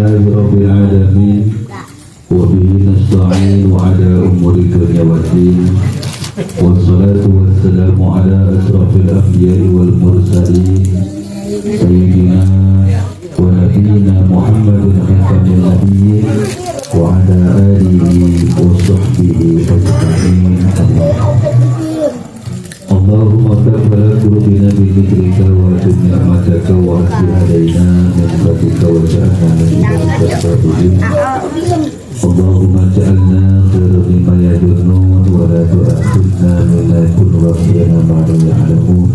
Alhamdulillahi Rabbil Alamin. Wabihi nasta'in wa ala umuri dunya waddin. Wassalatu wassalamu ala asrafil anbiya'i wal mursalin Sayyidina wa nabiyina Muhammadin khatamin nabiyyin wa ala alihi wa sahbihi ajma'in. Allahumma kaffala qulubina bi dzikrika wa ni'mataka wa asli alaina min fadlika wa ja'alna min ibadika. Allahumma ja'alna khairan mimma yadhunnun wa la tu'akhidna bima yakunu rabbana ma la ya'lamun.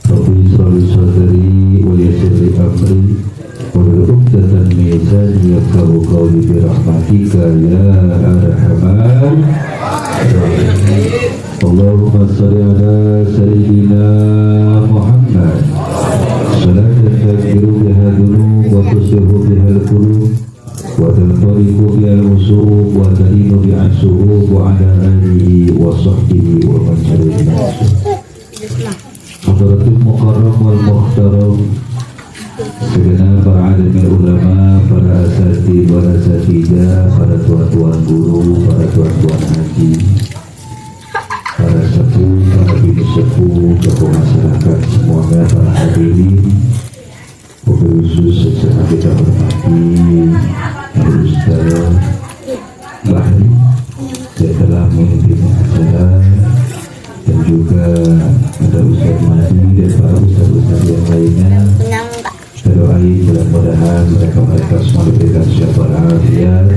Rabbi israh li sadri wa yassir li amri wa uqdatan min lisani yafqahu qawli bi rahmatika ya arhamar rahimin. Allahumma shalli ala sayyidina Muhammad salatan taghfiru biha dhunub wa tusirru biha al-qulub wa tanfariqu biha al-usub wa tarinu biha al-suhub wa ala alihi wa sahbihi wa man syari'a. Hadratul Mukarram wal Muhtaram, segenap para alim ulama, para asatidz wal asatidzah, para tuan-tuan guru, para tuan-tuan haji, para sepuh, para bini sepuh, tokoh masyarakat semuanya, para hadirin, khusus secara kita hormati Ustaz Bahri yang telah memimpin acara, dan juga ada Ustaz Madi dan para ustaz-ustaz yang lainnya. Doain mudah-mudahan mereka semua diberikan syafaat afiat,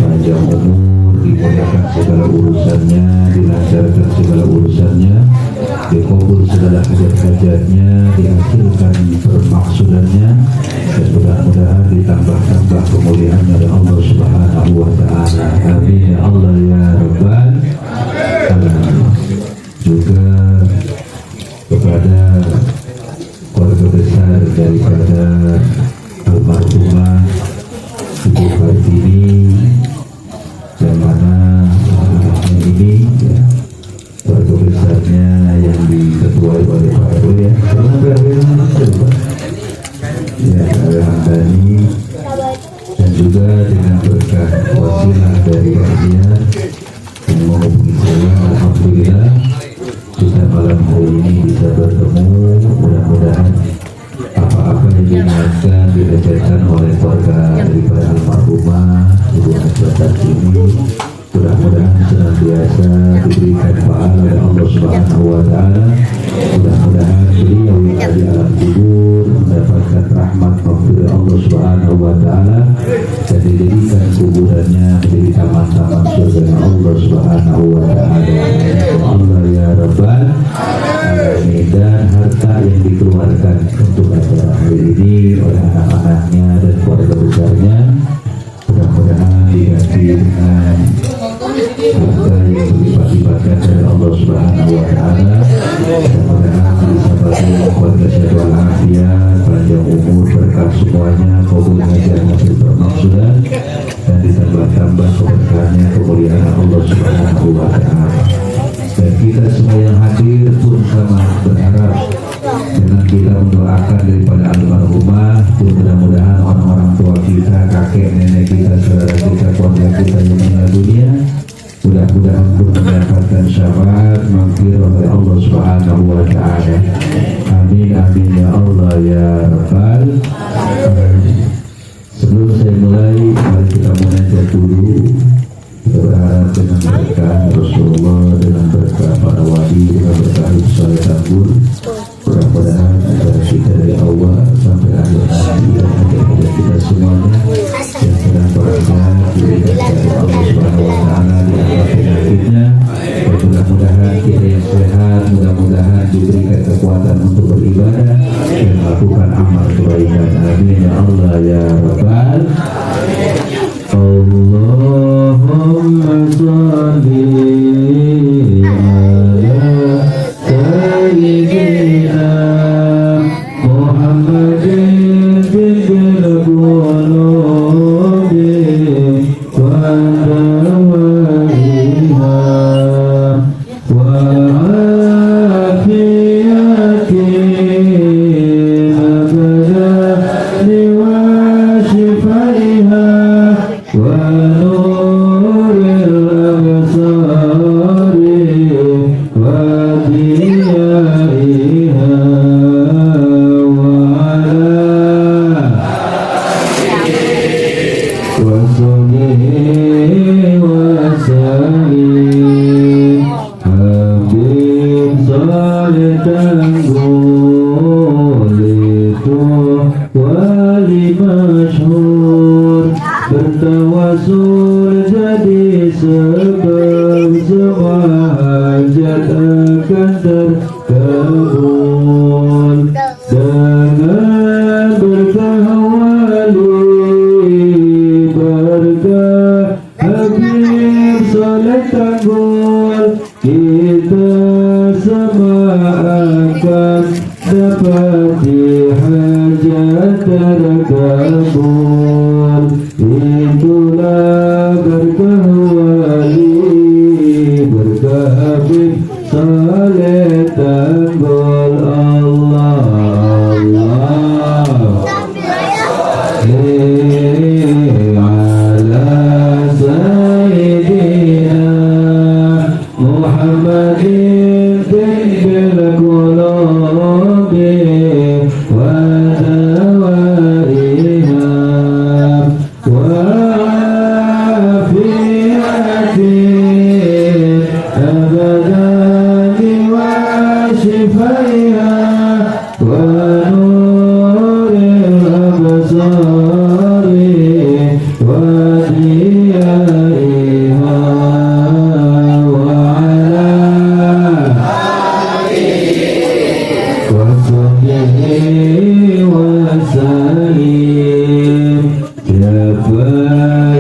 panjang umur, dimudahkan segala urusannya, dilancarkan segala urusannya, dikabul segala hajat-hajatnya, dihasilkan permaksudannya, dan mudah-mudahan ditambah-tambah kemuliaan oleh Allah Subhanahu wa Ta'ala. Amin ya Allah ya Rabbal Alamin. Juga kepada keluarga besar daripada almarhumah Ibu Kartini, yang mana ini ya, keluarga besarnya yang diketuai oleh Pak RW ya, Hamdani, dan juga dengan berkah wasilah dari Rakyat yang menghubungi saya. Alhamdulillah kita malam hari ini bisa bertemu. Mudah-mudahan apa-apa yang diingatkan, dilecehkan oleh keluarga daripada almarhumah Ibu Najwa ini, mudah-mudahan senantiasa diberikan pahala oleh Allah Subhanahu wa Ta'ala. Mudah-mudahan beliau yang di alam kubur mendapatkan rahmat maghfirah Allah Subhanahu wa Ta'ala, dan dijadikan kuburannya menjadi taman-taman surga Allah Subhanahu wa Ta'ala. Allah ya Rabbal Alamin. Dan harta yang dikeluarkan untuk acara hari ini oleh anak-anaknya dan keluarga besarnya, mudah-mudahan diganti dengan harta yang berlipat-lipatkan dari Allah Subhanahu wa Ta'ala. Mudah-mudahan bisa bagi keluarga sehat walafiat, panjang umur, berkah semuanya, kabul hajat, hasil permaksudan, dan ditambah-tambah keberkahannya, kemuliaan Allah Subhanahu wa Ta'ala. Dan kita semua yang hadir pun sama berharap dengan kita mendoakan daripada almarhumah, mudah-mudahan orang-orang tua kita, kakek nenek kita, saudara kita, keluarga kita yang meninggal dunia, mudah-mudahan pun mendapatkan syafaat maghfirah oleh Allah Subhanahu wa Ta'ala. Amin amin ya Allah ya Rabbal Alamin. Sebelum saya mulai, mari kita munajat dulu. Berharap dengan berkah Rasulullah, dengan berkah para wali, dengan berkah Saleh Tambur, mudah-mudahan acara kita dari awal sampai akhir nanti dan hajat-hajat kita semuanya yang sedang beranjak diberikan dari Allah Subhanahu wa Ta'ala, diangkat penyakitnya, dan mudah-mudahan kita yang sehat, mudah-mudahan diberikan kekuatan untuk beribadah dan melakukan amal kebaikan. Amin ya Allah ya Rabbal Allahumma sholli ala sayyidina Muhammadin bil qulubi wa dawaiha wa afiyati abada wa shifa wali masyhur, bertawasul jadi sebab semua hajat akan terkabul dengan berkah wali, berkah Habib Soleh Tanggul, kita semua akan dapati hajat terkabul. Itulah berkah wali, berkah Habib Soleh Tanggul. Allah ala Sayyidina Muhammadin tibbil qulubi wa dawaiha wa afiyatin abadani wa shifaiha wa nuril absari wa diyaiha wa ala wasahbihi wasallim. Siapa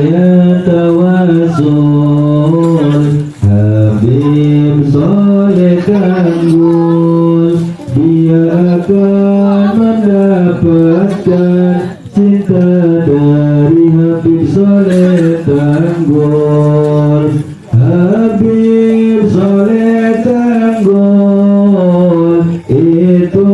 yang tawasul Habib Soleh Tanggul, dia akan mendapatkan cinta dari Habib Soleh Tanggul. Habib Soleh Tanggul itu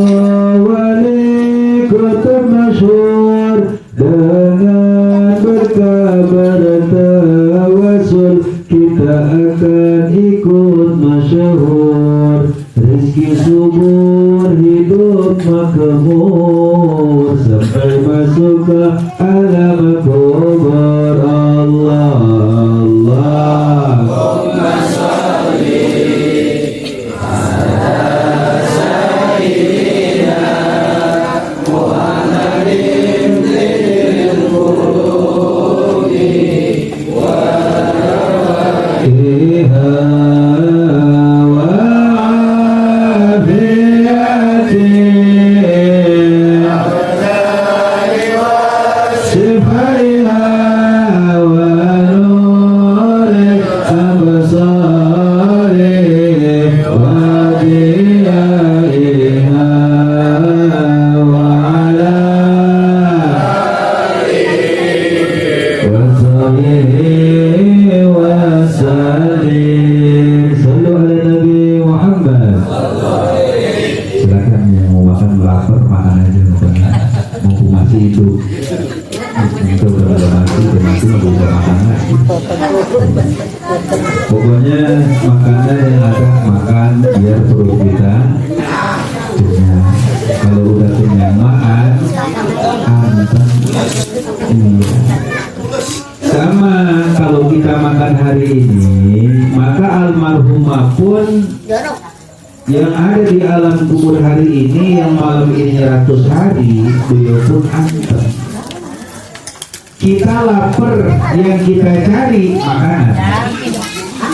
wali kota masyhur, dengan berkabar tawasul kita akan ikut masyhur. Rizki subur, hidup makmur, sampai masuk ke alam kubur. Allah Allahumma sholli ala sayyidina Muhammadin tibbil qulubi wa dawaiha wa afiyatin abadani wa shifaiha wa nuril absari wa diyaiha wa ala wasahbihi wasallim. Sallu ala Nabi Muhammad. Silakan yang mau makan lapar makan aja, mumpung masih hidup. Kita udah mati nggak bisa makan lagi. Pokoknya makannya yang ada makan biar perut kita kenyang. Kalau udah kenyang makan anteng. Sama kalau kita makan hari ini, maka almarhumah pun yang ada di alam kubur hari ini, yang malam ini 100 hari, beliau pun anteng. Kita lapar, yang kita cari makanan.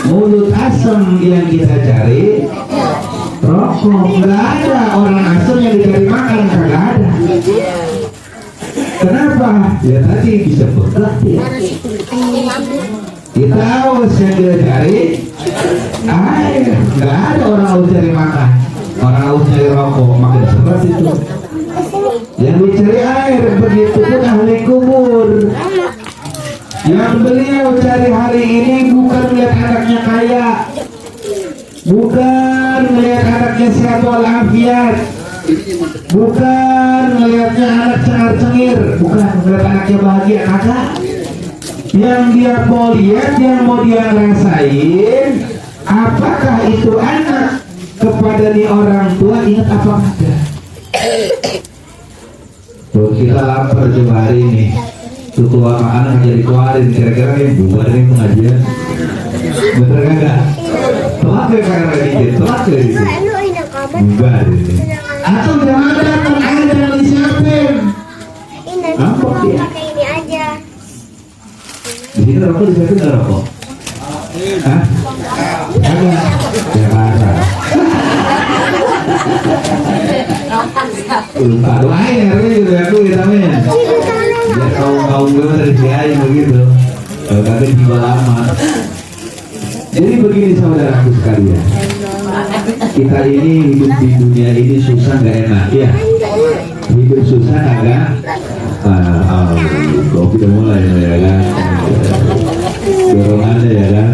Mulut asam, yang kita cari rokok. Nggak ada orang asam yang dicari makan, nggak ada. Kenapa? Ya tadi bisa bergerak ya. Kita haus, yang dia cari air. Nggak ada orang haus cari makan, orang haus cari rokok, makin seperti itu. Yang dicari air, begitu pun ahli kubur. Yang beliau cari hari ini bukan melihat anaknya kaya, bukan melihat anaknya sehat walafiat, bukan melihatnya anak cengar-cengir, bukan melihat anaknya bahagia, kagak. Yang dia mau lihat, yang mau dia rasain, apakah itu anak kepada nih orang tua ingat apa enggak? Tuh kita lapar coba hari ini, tuh tua makanan jadi keluarin, kira-kira nih bubar nih pengajian, bener kagak? Telat ya karena dikit, telat ya dikit, bubar ini. Atau jangan datang, ada yang disiapin. pakai ini aja. Di sini rokok, di situ nggak rokok? Hah? Ada? Ya ada. Lupa doain hari ini udah aku kita main. Ya kaum gue dari kiai begitu. Kalau kalian juga lama. Jadi begini saudaraku sekalian. Kita ini hidup di dunia ini susah nggak enak ya. Hidup susah agak. Kok kita mulai ya kan. Dorongannya ya kan.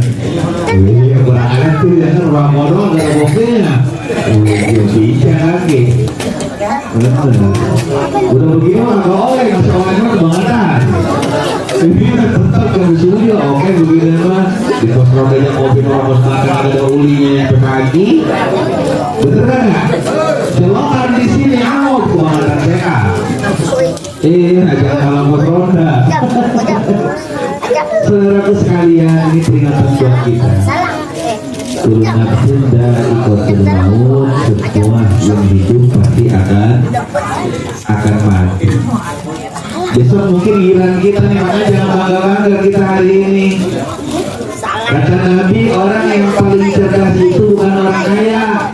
Ini kurang ajar tuh ya kan orang modal nggak ada mobilnya. Bisa lagi. Udah begini mah nggak oleh nggak seolehnya kebangetan. Ini tetap ke studio oke begini mah di pos rodanya mobil orang pos makan ada ulinya yang pagi. Bener nggak? Selokan di sini out kebangetan saya. Agak malam pos ronda. Saudaraku sekalian, ini peringatan buat kita. Kullu nafsin dha'iqatul maut, semua yang hidup pasti akan mati. Besok mungkin giliran kita nih, makanya jangan bangga-bangga kita hari ini. Kata Nabi, orang yang paling cerdas itu bukan orang kaya,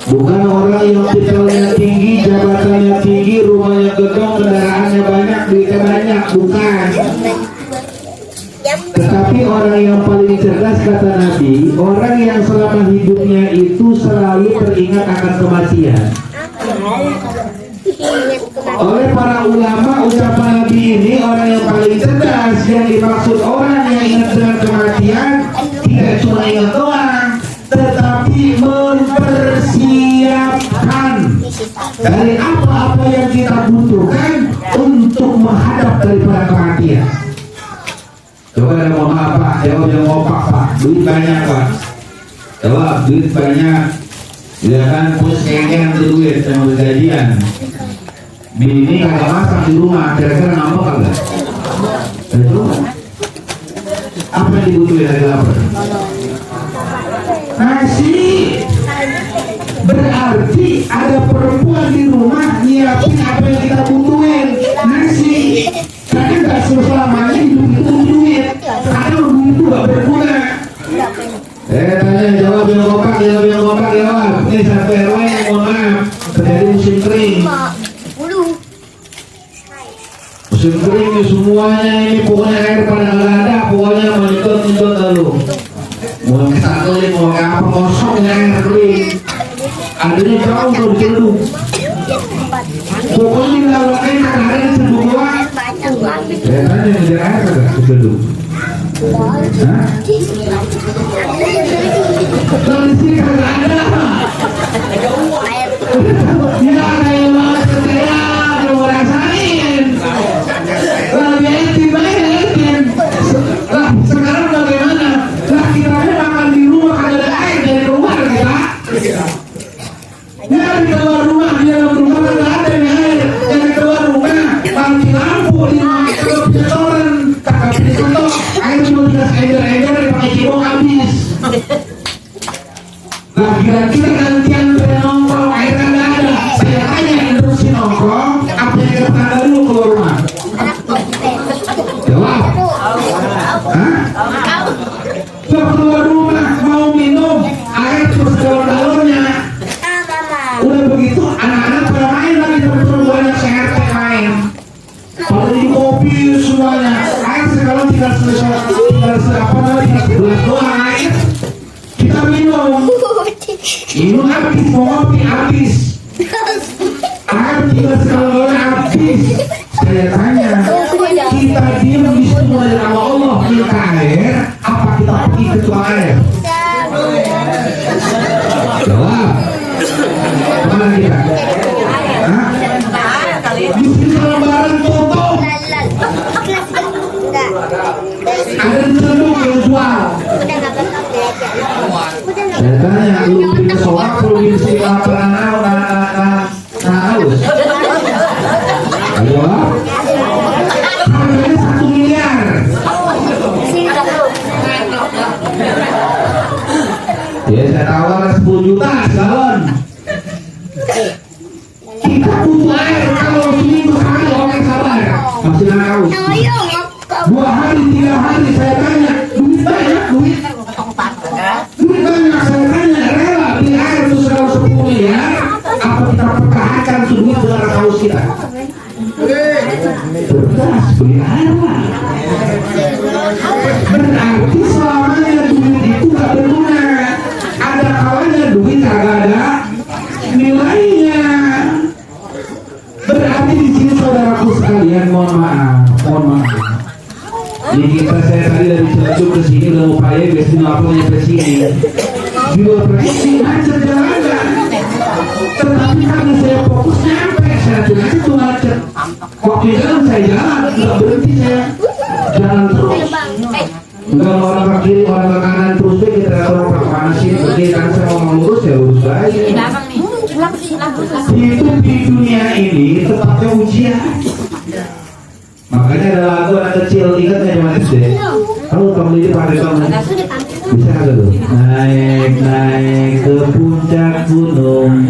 bukan orang yang titelnya tinggi, jabatannya tinggi, rumahnya gedong, kendaraannya banyak, duitnya banyak, bukan. Tetapi orang yang paling cerdas kata Nabi, orang yang selama hidupnya itu selalu teringat akan kematian. Oleh para ulama, ucapan Nabi ini orang yang paling cerdas. Yang dimaksud orang yang ingat dengan kematian tidak cuma ingat doang, tetapi mempersiapkan dari apa-apa yang kita butuhkan untuk menghadap daripada kematian. Coba ada mau maaf Pak, jawab yang ngopak Pak, duit banyak Pak. Jawab, duit banyak. Ya kan, pus kengeng tuh duit sama gajian. Bini kagak masak di rumah, kira-kira ngambek kagak? Itu apa yang dibutuhin dari lapar? Nasi. Berarti ada perempuan di rumah nyiapin apa yang kita butuhin, nasi. Karena nggak selamanya hidup itu duit, karena itu nggak berguna. Tanya jawab yang kompak, jawab. Ini satu RW yang mohon maaf terjadi musim kering. Musim kering ini semuanya ini pokoknya air pada nggak ada, pokoknya menyedot lalu. Mau kesatuin, mau apa kosongnya air kering. Adanya jauh tuh di cendung. Pokoknya kalau air ada di cendung doang. Tanya ngejar air kagak di cendung? Hah? Kalau di sini kagak ada. Ya kayak banget kerja, mau rasain. Lagi etin. Lah sekarang bagaimana? Lah kita makan di rumah kagak ada air dari rumah kita. Ya di keluar rumah, di dalam rumah kagak ada air. Dari keluar rumah, mati lampu di rumah kagak punya toren, kagak punya contoh. Air cuma dikasih ember dipakai cibong habis. Nah kira-kira gantian nongkrong air kagak ada. Saya tanya yang terusin nongkrong, apa yang kita tanda dulu keluar rumah? Jawab. Hah? Keluar rumah mau minum air terus galon-galonnya. Udah begitu anak-anak pada main lagi teman-teman banyak CRT main. Pada di mobil semuanya. Air sekarang tinggal sebelas doang air. Kita minum habis, mau ngopi habis. Air tinggal segalon habis. Saya tanya, kita diam di semua nama Allah minta air, apa kita pergi ke tukang air? Jawab. Mana kita? Hah? Di sini lembaran tutup. Ada cendung yang jual. Saya tanya, lu punya soal, lu bisa laporan haus. Ayo, harganya 1 miliar. Ya saya tawaran 10 juta galon. Kita butuh air kalau seminggu sekali orang sabar. 2 hari 3 hari saya tanya, duit banyak, duit banyak, saya tanya, rela beli air itu 110 miliar, apa kita pertahankan tuh duit dengan haus kita? Beras beli air lah. Berarti selamanya duit itu gak berguna. Ada kalanya duit kagak ada nilainya. Berarti di sini saudaraku sekalian, mohon maaf. Jadi kita saya tadi dari Ciledug ke sini udah upaya biasanya lapornya ke sini. Juga pergi macet jalan. Tetapi karena saya fokus nyampe, saya tulis itu macet. Waktu jalan saya jalan, nggak berhenti saya jalan terus. Enggak orang ke kiri, orang ke kanan terus deh kita orang ke kanan sini pergi kan saya mau lurus ya lurus aja. Itu di dunia ini tempatnya ujian. Makanya ada lagu anak kecil ingat nggak zaman SD? Kalau kamu ini pakai kamu bisa nggak tuh? Naik ke puncak gunung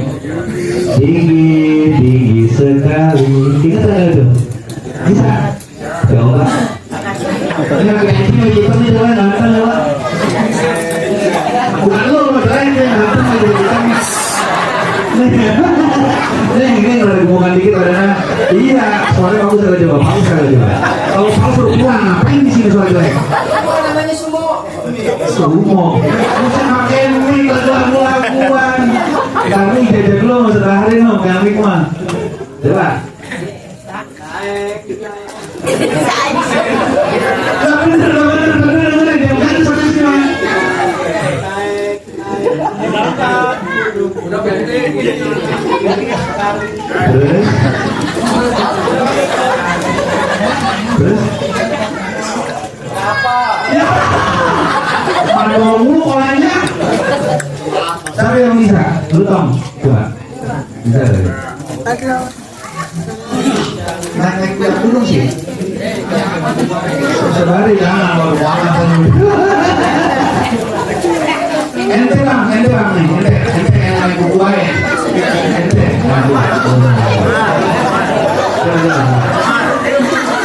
tinggi sekali. Ingat nggak tuh? Bisa? Coba. Ini agak ini kita nih jalan nonton lewat. Bukan lo jalan ini nonton aja kita. Ini kalau hubungan dikit karena iya soalnya kamu salah jawab, kalau kamu suruh pulang ngapain di sini soal jelek? Namanya sumo bisa pakai mie lagu-laguan kami jajak lo setelah hari lo kami mah coba bener jangan sampai sini udah berhenti terus apa ya mana mulu orangnya siapa yang bisa lu Tom coba bisa dari naik ke gunung sih sebari jangan baru warna ente bang nih ente yang naik buku aja ente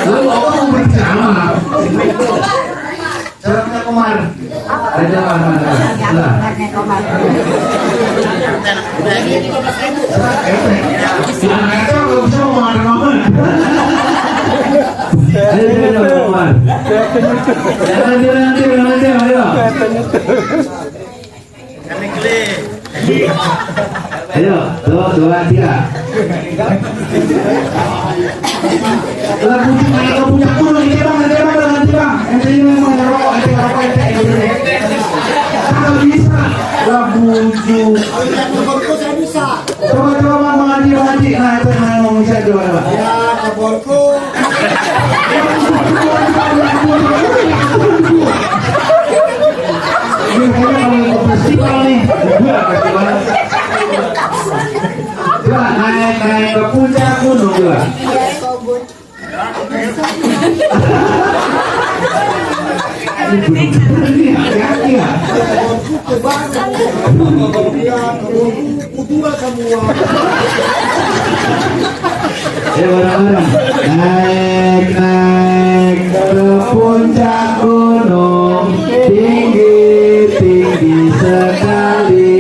lalu apa mau berbicara caranya Komar ada mana lah kalau bisa mau ada Komar ayo, 2, 3. Lagu mana punya kuno ini bang, nanti bang. Ente ini memang ngerokok, ente kalau bisa, lagu ju. Coba mengaji. Nah itu yang ngomong saya coba. Ya, kaborku. Ini kalau festival nih, festival. Coba naik ke puncak gunung coba. Ini hati-hati ya. Bareng-bareng. Naik ke puncak gunung tinggi sekali.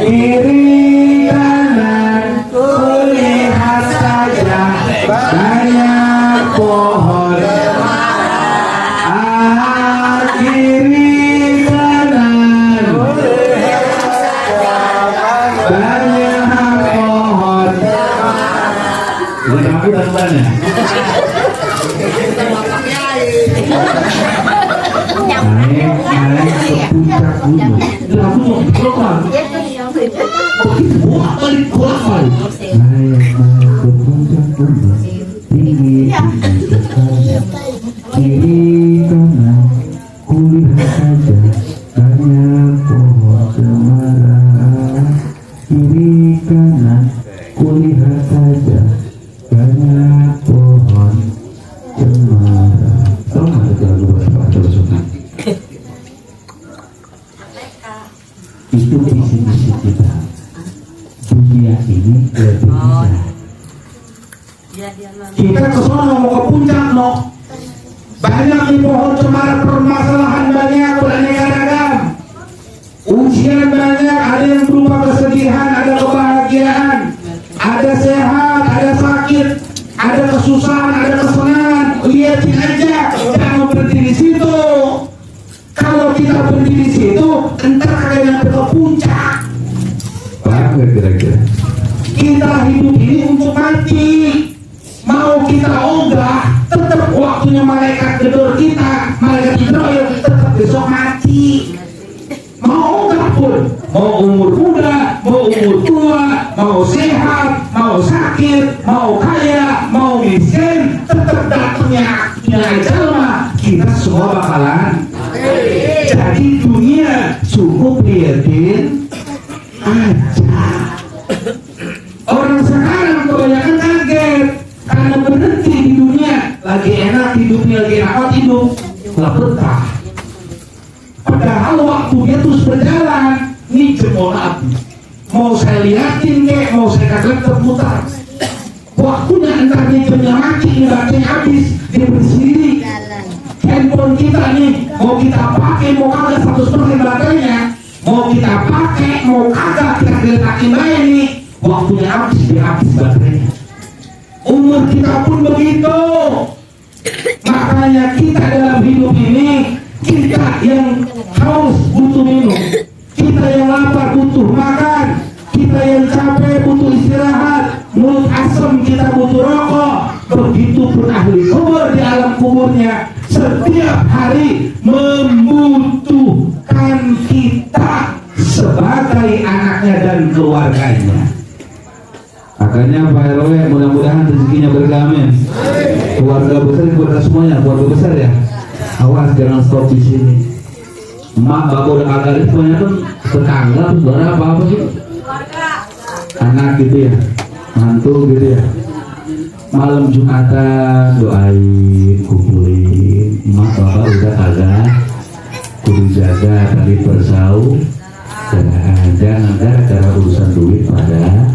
Kiri kanan kulihat saja banyak pohon. Kiri kanan banyak pohon. Udah aku dan banyak. Naik ke puncak gunung. Aku mau berapa? Balik naik ke puncak gunung tinggi sekali. Kiri kanan kulihat saja banyak pohon cemara. Kiri kanan kulihat saja banyak pohon cemara. Tahu nggak itu lagu bahasa Sunda? Itu visi-misi kita. Dunia ini lebih bisa. Kita kesana mau ke puncak no. Banyak yakin aja, jangan berhenti di situ. Kalau kita berhenti di situ, entar kalian nyampe ke puncak. Paham nggak kira-kira? Kita hidup ini untuk mati. Mau kita ogah, tetap waktunya malaikat gedor kita, malaikat Jibril tetap besok mati. Mau ogah pun, mau umur muda, mau umur tua, mau sehat, mau sakit, mau kaya, mau miskin, tetap datangnya ajal mah kita semua bakalan. Jadi dunia cukup liatin aja. Orang sekarang kebanyakan kaget karena berhenti di dunia, lagi enak hidupnya, lagi enak hidup, nggak betah. Padahal waktunya terus berjalan. Nih jempol api, mau saya liatin kek, mau saya kagak terputar. Waktunya entar nih jamnya mati, nih baterainya habis, dia bersendiri. Handphone kita nih, mau kita pakai, mau kagak 100% baterainya, mau kita pakai, mau kagak kita geletakin aja nih, waktunya habis, dia habis baterainya. Umur kita pun begitu. Makanya kita dalam hidup ini, kita yang haus butuh minum, kita yang lapar butuh makan, kita yang capek butuh istirahat, mulut asam kita butuh rokok. Begitupun ahli kubur di alam kuburnya setiap hari membutuhkan kita sebagai anaknya dan keluarganya. Makanya Pak RW mudah-mudahan rezekinya berkah, amin. Keluarga besar, keluarga semuanya, keluarga besar ya. Awas jangan stop di sini. Emak bapak udah kagak semuanya kan tetangga, saudara apa sih? Anak gitu ya, mantu gitu ya. Malam Jumatan doain, kumpulin. Emak bapak udah kagak, kudu jaga tali persau. Jangan gara-gara urusan duit pada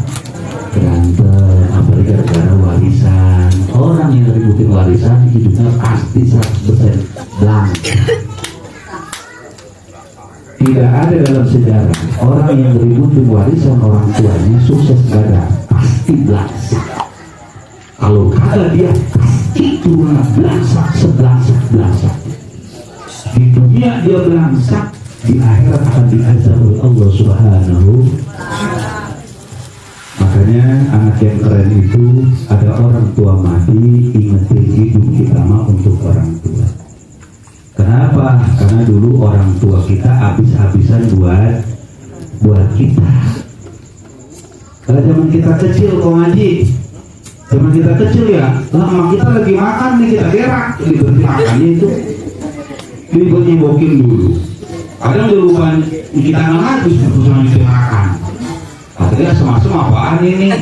berantem, apalagi gara-gara warisan. Orang yang ributin warisan hidupnya pasti 100% blank. Tidak ada dalam sejarah orang yang ributin warisan orang tuanya sukses, gak ada, pasti blank. Kalau kagak dia pasti turun belangsak, sebelangsak. Di dunia dia belangsak, di akhirat akan diazab oleh Allah Subhanahu. Makanya anak yang keren itu ada orang tua mati, ingetin hidup kita mah untuk orang tua. Kenapa? Karena dulu orang tua kita habis-habisan buat kita. Kalau zaman kita kecil kok ngaji, zaman kita kecil ya, lama kita lagi makan nih kita gerak, berhenti makannya itu dibuat nyebokin dulu. Kadang lupa kita nggak habis berusaha kita makan. Katanya semacam apaan ini?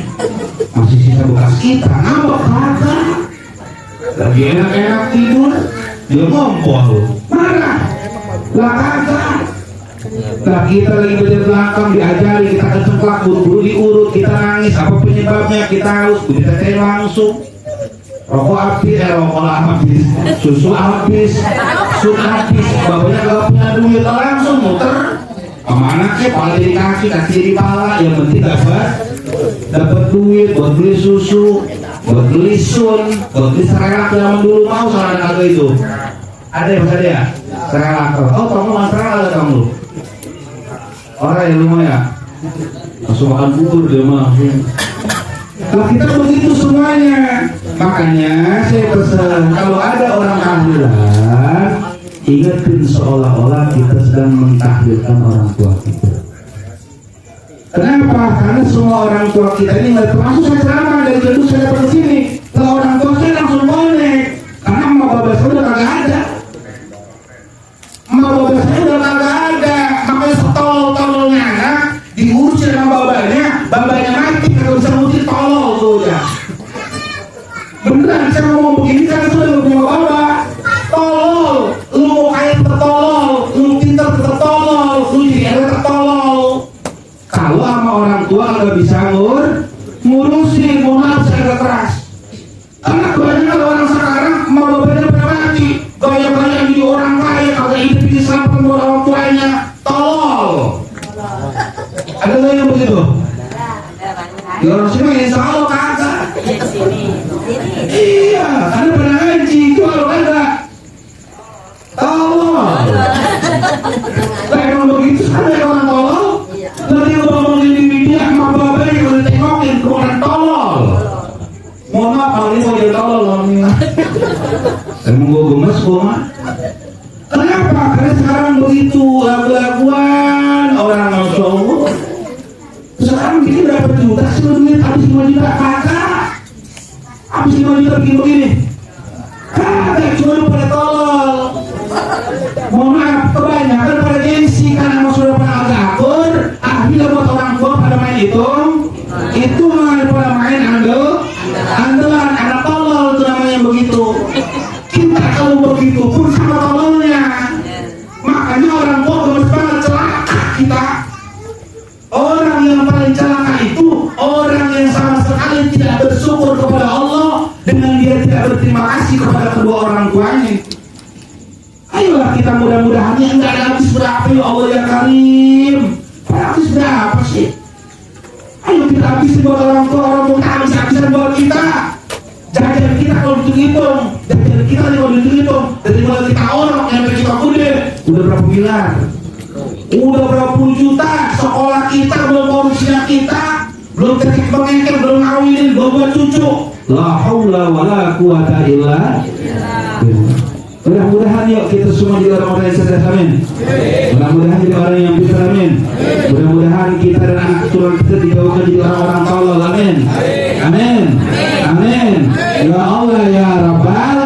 Masih sisa bekas kita, ngambek kagak. Lagi enak-enak tidur, dia ngompol, marah. Lah kagak. Lah kita lagi belajar belakang, diajari, kita kecengklak, buru-buru diurut, kita nangis, apa penyebabnya, kita harus ditetein langsung. Rokok habis, susu habis, sun habis, bapaknya gak punya duit, langsung muter. Kemana sih? Pala jadi kaki, kaki jadi pala. Yang penting dapat duit buat beli susu, buat beli sun, buat beli serelak. Zaman dulu mau sama ada itu. Ada ya, ada ya? Serelak. Oh, kamu masalah ada kamu? Orang yang rumah ya? Langsung makan bubur dia mah. Kalau kita begitu semuanya. Makanya saya pesan, kalau ada orang tahlilan, ingatin seolah-olah kita sedang mentahlilkan orang tua kita. Kenapa? Karena semua orang tua kita ini nggak termasuk saya ceramah dari dulu saya datang ke sini. Kalau orang tua saya langsung bonek, karena emak bapak saya udah kagak ada. Emak bapak saya udah kagak ada, makanya setolol-tololnya anak diurus sama babanya mati kalau bisa ngurusin tolol tuh udah. Beneran saya ngomong begini karena sudah nggak punya bapak. Tolol, lu mau kaya tetap tolol, lu pintar tetap tolol, lu jadi elok tetap tolol. Kalau sama orang tua nggak bisa ngurusin, mohon maaf saya agak keras. Emang gue gemes gue mah. Kenapa? Karena sekarang begitu lagu-laguan orang Masya Allah. Sekarang bikin berapa juta sih duit? Habis 5 juta kakak. Habis 5 juta bikin begini. Kakak cuma pada tolol. Mohon maaf, kebanyakan pada gengsi karena mau sudah pada akur. Akhirnya buat orang tua pada main hitung. Itu pada main andalan anak tolol itu namanya begitu. Kita kalau begitu pun sama tololnya. Makanya orang tua gemes banget celaka kita. Orang yang paling celaka itu orang yang sama sekali tidak bersyukur kepada Allah dengan dia tidak berterima kasih kepada kedua orang tuanya. Ayolah kita mudah-mudahan yang enggak ada habis berapa ya Allah ya Karim. Habis berapa sih? Ayo kita habisin buat orang tua habis-habisan buat kita. Jajan kita kalau dihitung, jajan kita kalau dihitung, dari mulai kita orang sampai kita udah berapa miliar? Udah berapa puluh juta? Sekolah kita belum urusan kita, belum cekik bengkel, belum ngawinin, belum buat cucu. La haula wala quwata illa billah. Mudah-mudahan yuk kita semua jadi orang-orang yang cerdas, amin. Mudah-mudahan jadi orang yang pintar, amin. Mudah-mudahan kita dan anak keturunan kita dijauhkan jadi orang-orang tolol, amin. Amin. Amin. Ya Allah ya Rabbal.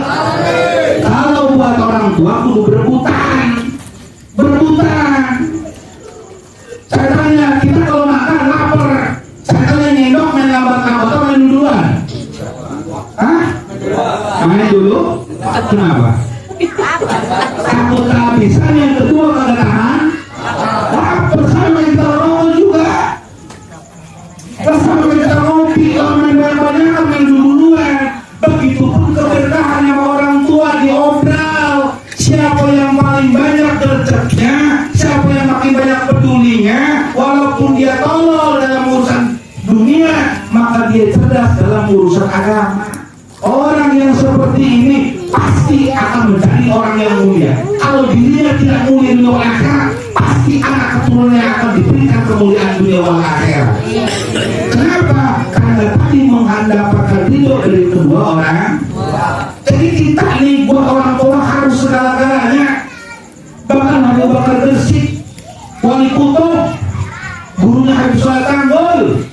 Kalau buat orang tua kudu berebutan. Saya tanya, kita kalau makan lapar, saya tanya nyendok main lambat-lambat atau main duluan? Hah? Main dulu? Kenapa? Takut kehabisan, yang kedua kagak tahan lapar. Sama kita rokok juga, sama kita ngopi. Kalau main banyak-banyak main duluan. Begitupun keberkahan sama orang tua diobral. Siapa yang paling banyak rezekinya, siapa yang makin banyak pedulinya, walaupun dia tolol dalam urusan dunia, maka dia cerdas dalam urusan agama. Orang yang seperti ini pasti akan menjadi orang yang mulia. Kalau dirinya tidak mulia dunia wal akhirat, pasti anak keturunannya akan diberikan kemuliaan dunia wal akhirat. Kenapa? Karena tadi mendapatkan ridho dari kedua orang. Jadi kita nih buat orang tua harus segala-galanya. Bahkan Abu Bakar Gresik, Wali Kutub, gurunya Habib Soleh Tanggul,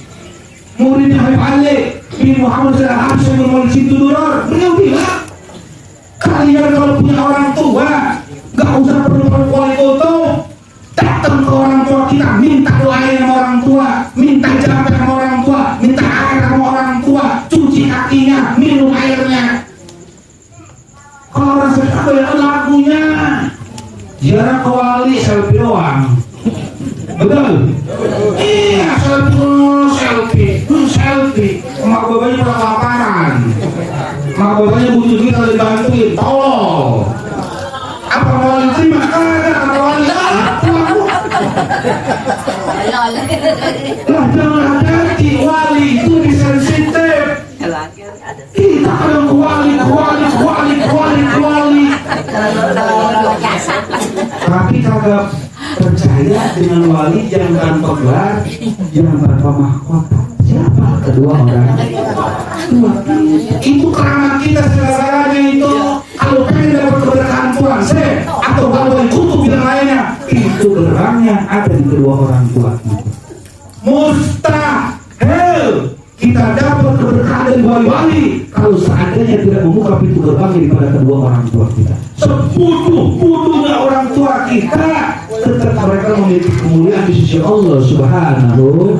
muridnya Habib Ali bin Muhammad Al-Habsyi bin Wali Situduror, beliau bilang, kalian kalau punya orang tua gak usah perlu Wali Kutub, datang ke orang tua kita, minta doain sama orang tua, minta jabat sama orang tua, minta air sama orang tua, cuci kakinya, minum airnya. Kalau orang sekarang ya lagunya jarang ke wali selfie doang. Betul? Iya, selfie. Emak bapaknya pernah kelaparan. Emak bapaknya butuh kita dibantuin. Tolong. Apa wali terima? Kagak, apa wali? Lah jangan hati, wali itu disensitif. Kita kadang kuali. Tapi kagak percaya dengan wali yang tanpa gelar, yang tanpa mahkota. Siapa? Kedua orang. Itu keramat kita segala-galanya itu. Kalau pengen dapat keberkahan Tuhan, atau kalau kutub yang lainnya, itu gelarnya ada di kedua orang tua. Mustahil kita dapat keberkahan dari wali-wali kalau seandainya tidak membuka pintu gerbang daripada kedua orang tua kita. Sepuduh-puduhnya orang tua kita, tetap mereka memiliki kemuliaan di sisi Allah Subhanahu.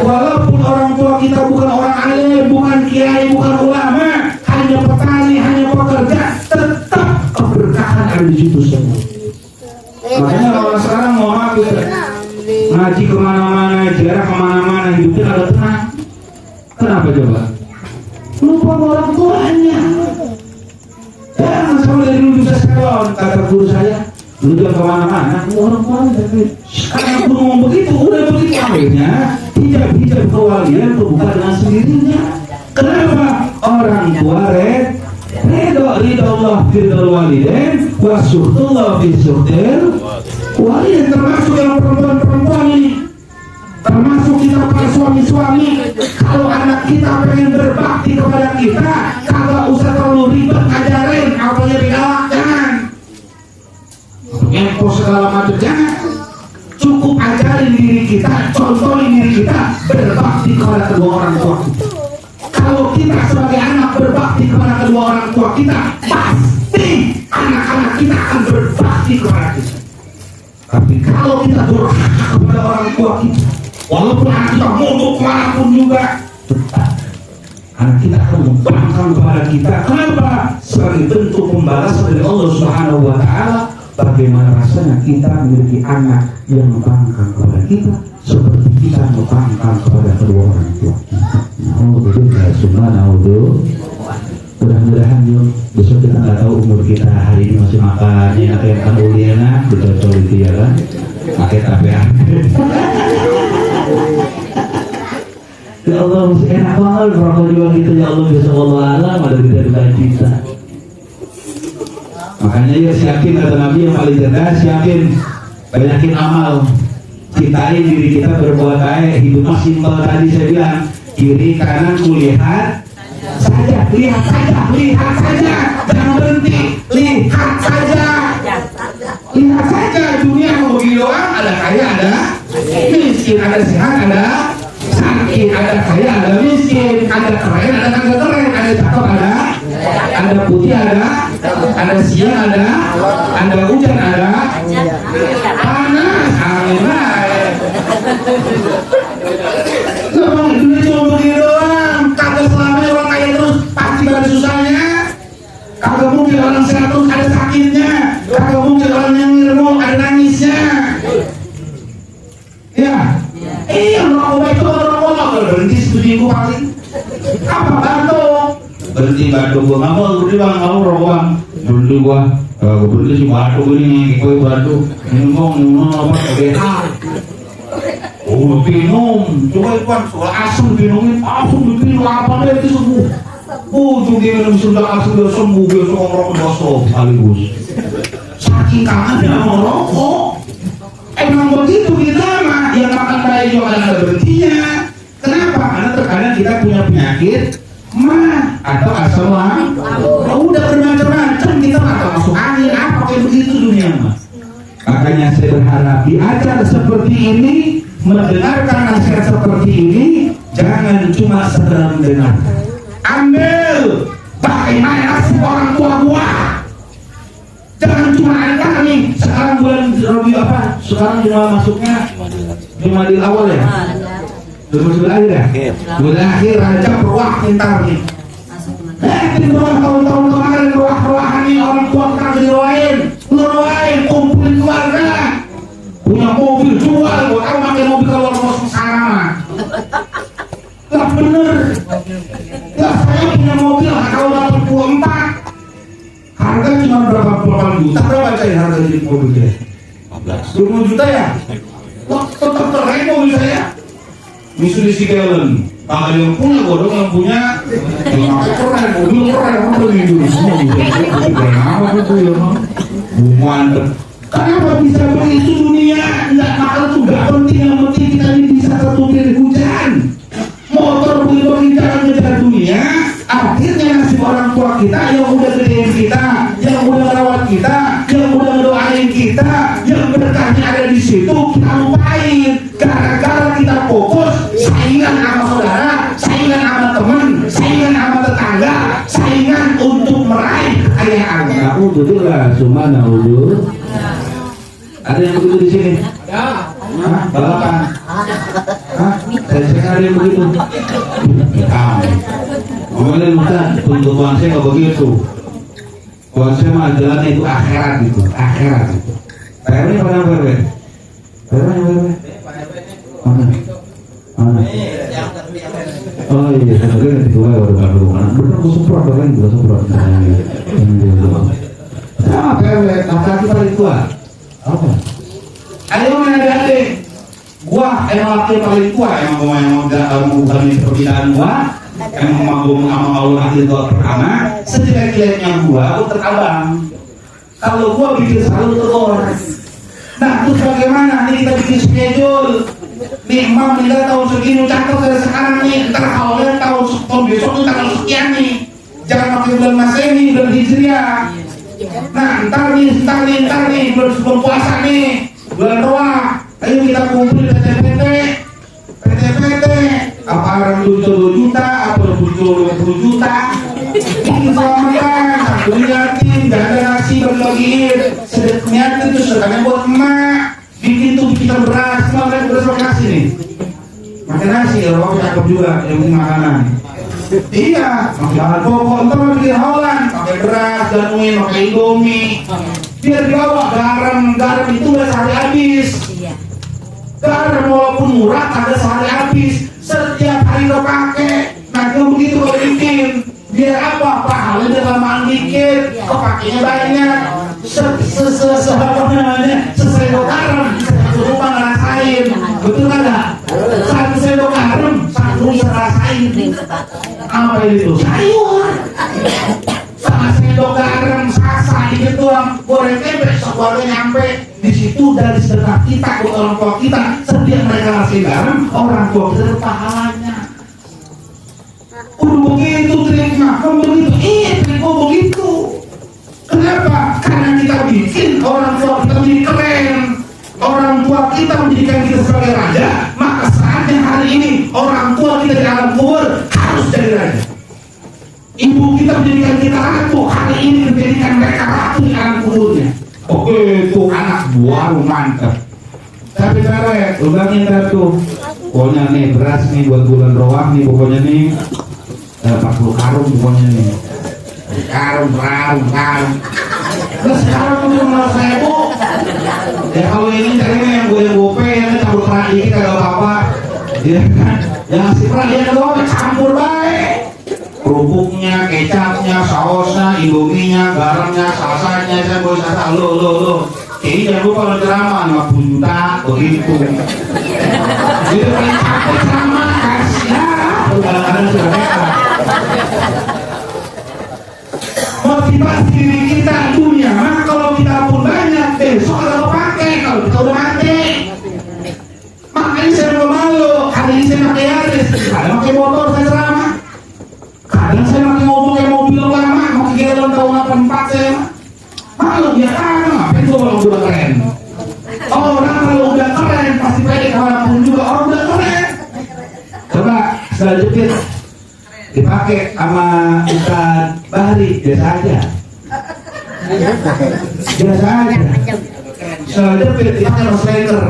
Walaupun orang tua kita bukan orang alim, bukan kiai, bukan ulama, hanya petani, hanya pekerja, tetap keberkahan ada di situ semua. Makanya kalau sekarang mau ngaji kemana-mana, ziarah kemana-mana, hidupnya ada tenang. Kenapa coba? Lupa orang tuanya. Jangan sampai dari dulu bisa sekolah. Kata guru saya, lu jangan kemana-mana, orang tuanya. Karena guru ngomong begitu, udah begitu akhirnya hijab kewalian terbuka dengan sendirinya. Kenapa? Orang tua ridho Allah fil walidain wa syukrullah fi syukril walidain, termasuk yang perempuan-perempuan ini. Termasuk kita para suami-suami, kalau anak kita pengen berbakti kepada kita, kagak usah terlalu ribet ngajarin, apanya digalakkan, info segala macam, jangan. Cukup ajarin diri kita, contohin diri kita berbakti kepada kedua orang tua kita. Kalau kita sebagai anak berbakti kepada kedua orang tua kita, pasti anak-anak kita akan berbakti kepada kita. Tapi kalau kita durhaka kepada orang tua kita, walaupun anak kita mondok manapun juga, tetap anak kita akan membangkang kepada kita. Kenapa? Sebagai bentuk pembalasan dari Allah Subhanahu wa Ta'ala. Bagaimana rasanya kita memiliki anak yang membangkang kepada kita seperti kita membangkang kepada kedua orang tua kita. Alhamdulillah, subhanallah. Mudah-mudahan yuk besok kita nggak tahu umur kita hari ini masih makannya atau yang kan uliana dicocol itu ya kan pakai tapean. Ya Allah masih enak banget kalau jual gitu ya Allah bisa Allah alam ada kita cinta. Makanya ya siapin kata Nabi yang paling cerdas, siapin banyakin amal, cintai diri kita, berbuat baik, hidup masih simpel tadi saya bilang kiri kanan kulihat saja, lihat saja, jangan berhenti, lihat saja, dunia mau begini doang, ada kaya, ada miskin, ada sehat, ada sakit, ada kaya, ada miskin, ada keren, ada kagak keren, ada cakep, ada putih, ada siang, ada hujan, ada panas, angin naik. Emang dunia cuma begini doang, kagak selamanya orang kaya terus pasti ada susahnya. Kagak mungkin orang sehat terus ada sakitnya, kagak mungkin orang yang ilmu ada nangisnya. Ya, orang baik itu orang berhenti seminggu paling. Apa bantu? Berhenti bantu gua nggak mau, berhenti bang, mau rombang. Berhenti gua, berhenti si batu ini, kue batu, minum apa? Oh, minum, coba ikan soal asam diminumin, diminum apa deh itu sembuh. Ujung dia minum sudah asam dia sembuh, dia suka merokok bosok sekaligus. Saking kangennya merokok. Emang begitu kita mah, yang makan bayi juga kadang ada berhentinya. Kenapa? Karena terkadang kita punya penyakit mah atau asam lambung. Udah bermacam-macam kita nggak masuk angin apa kayak begitu dunia mah. Makanya saya berharap di acara seperti ini, mendengarkan nasihat seperti ini, jangan cuma sekedar mendengar. Ambil bagaimana nasib orang tua gua. Jangan cuma ada nih. Sekarang bulan Rabiul apa? Sekarang cuma masuknya Jumadil awal ya. Jumadil akhir ya. Bulan akhir Rajab ruah pintar nih. Tahun-tahun kemarin ruah-ruahan nih orang tua kita ngeroain, kumpulin keluarga. Punya mobil jual, buat aku pakai mobil kalau mau sengsara. Gak bener. Gak, saya punya mobil kalau dapat 24. Harga cuma berapa puluh juta, berapa cair harga di mobilnya? 20 juta ya? Wah, tetap keren mobil saya. Mitsubishi Gallon. Kalau yang punya, godong yang punya, keren, mobil keren, apa beli dulu semua. Keren apa itu ya? Mantep. Kenapa bisa begitu dunia? Nggak mahal tuh, nggak penting. Yang penting kita ini bisa tertutup hujan. Motor begitu jalan ngejar dunia. Akhirnya nasib orang tua kita yang udah gedein kita, yang udah merawat kita, yang udah ngedoain kita, yang berkahnya ada di situ, kita lupain. Gara-gara kita fokus saingan sama saudara, saingan sama teman, saingan sama tetangga, saingan untuk meraih kekayaan. Aku betul lah, cuma naudhu. Ada yang begitu di sini? Ya. Hah? Balapan? Hah? Saya ada yang begitu? Kamu. Kemudian Ustaz, untuk Tuhan saya nggak begitu. Tuhan saya mah jalannya itu akhirat gitu, akhirat gitu. PRW pada PRW? PRW? Mana? Oh iya, sebenarnya nanti gue baru mana? Bener gue semprot, kan gue semprot. Sama PRW, laki-laki paling tua. Apa? Ayo adik-adik, gua emang laki paling tua, emang bukan perbedaan gua. Emang mau Allah akhir doa pertama, sejelek-jeleknya gua terabang. Kalau gua bikin selalu telur. Nah, terus bagaimana? Nih kita bikin schedule. nih emak meninggal tahun segini, catat dari sekarang nih, ntar awalnya tahun besok nih tanggal sekian nih, jangan pakai bulan Masehi, bulan Hijriah. Nah ntar nih sebelum puasa nih, bulan Roah, ayo kita kumpul di PT, apa orang 2 juta, apa 20 juta, ini selamatkan, satu yatim, gak ada nasi bagi-bagiin, sedekahnya itu sedekahnya buat emak, bikin beras, makan beras pakai nasi nih, pakai nasi, orang cakep juga, yang penting makanan. Iya, pakai bahan pokok, ntar bikin Holland, pakai beras, ganuin, pakai Indomie, biar dibawa garam itu gak sehari habis. Garam walaupun murah ada sehari habis, setiap hari lo pakai. Nah kalau begitu kalau bikin biar apa? Pahalanya lamaan dikit, kepakainya banyak. Sesendok garam, satu rumah ngerasain, betul nggak? Satu sendok garam, satu bisa rasain. Apa itu? Sayur. Sama sendok garam, sasa dikit doang, goreng tempe, sebuahnya nyampe. Di situ dari sedekah kita ke orang tua kita, setiap mereka ngasih garam, orang tua kita pahalanya. Udah begitu terima, terima begitu. Kenapa? Karena kita bikin orang tua kita menjadi keren, orang tua kita menjadikan kita sebagai raja. Maka saatnya hari ini orang tua kita di alam kubur harus jadi raja. Ibu kita menjadikan kita ratu, hari ini menjadikan mereka ratu di alam kuburnya. Oke, itu anak buah mantap. Tapi cara ulangin tuh. Pokoknya nih beras nih buat bulan Roah nih, pokoknya nih 40 karung pokoknya nih. Karung. Terus sekarang menurut saya bu, ya kalau ini caranya yang gue gope, yang campur perak dikit kagak apa-apa. Ya kan, yang ngasih perak dia doang campur baik. Kerupuknya, kecapnya, sausnya, indominya, garamnya, salsanya, saya boleh sasa, lo. Ini jangan lupa kalau ceramah 50 juta, begitu. Dia paling capek ceramah, kasihan. Kadang-kadang sudah mereka. Motivasi diri kita dunia, maka kalau kita pun banyak, besok kalau pakai, kalau kita udah mati. Makanya saya malu, hari ini saya pakai Yaris, kadang pakai motor saya ceramah. Kadang saya pakai mobil lama, pakai galon tahun 84 saya malu dia kan, ngapain gua kalau udah keren. Orang kalau udah keren pasti pede kawanapun juga orang udah keren. Coba selanjutnya dipakai sama Ustaz Bahri, biasa aja. Selanjutnya dipakai sama Slater.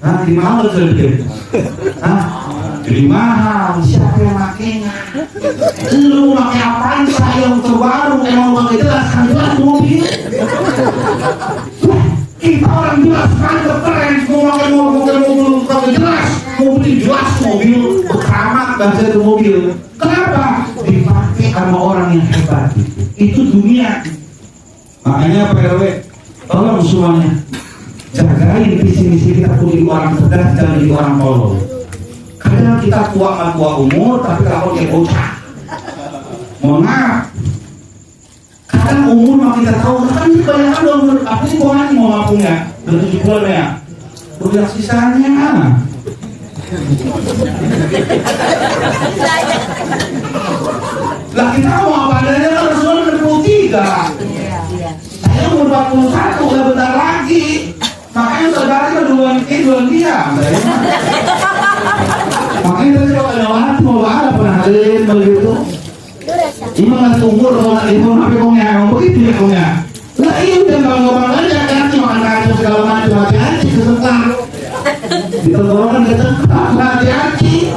Hah, di mahal selanjutnya. Hah? Jadi mahal, siapa yang makainya? Lu pakai apaan sayang terbaru, emang pakai jelas mobil. Kita orang jelas kan keren, mau pakai mobil pakai jelas, mobil beramat bahasa itu mobil. Kenapa? Dipakai sama orang yang hebat. Itu dunia. Makanya Pak RW, tolong semuanya jagain visi misi kita kudu orang cerdas, jangan jadi orang tolol. Kadang kita tua umur, tapi kalau kayak bocah, mohon maaf. Kadang umur mah kita tahu, kan ini kebanyakan udah umur, apa sih gua nanti mau ngapain ya? Udah 70 ya? Udah sisanya mana? Lah kita mau apa adanya kan Rasulullah 63. Saya umur 41, udah bentar lagi. Makanya saudara duluan dia. Makanya tadi kalau ada orang mau ada pernah hadir begitu. Ini nggak umur kalau ibu nabi kongnya begitu ya kongnya. Lah iya udah gampang aja kan cuma makan segala macam hati-hati sebentar. Di tenggorokan kecentak hati-hati.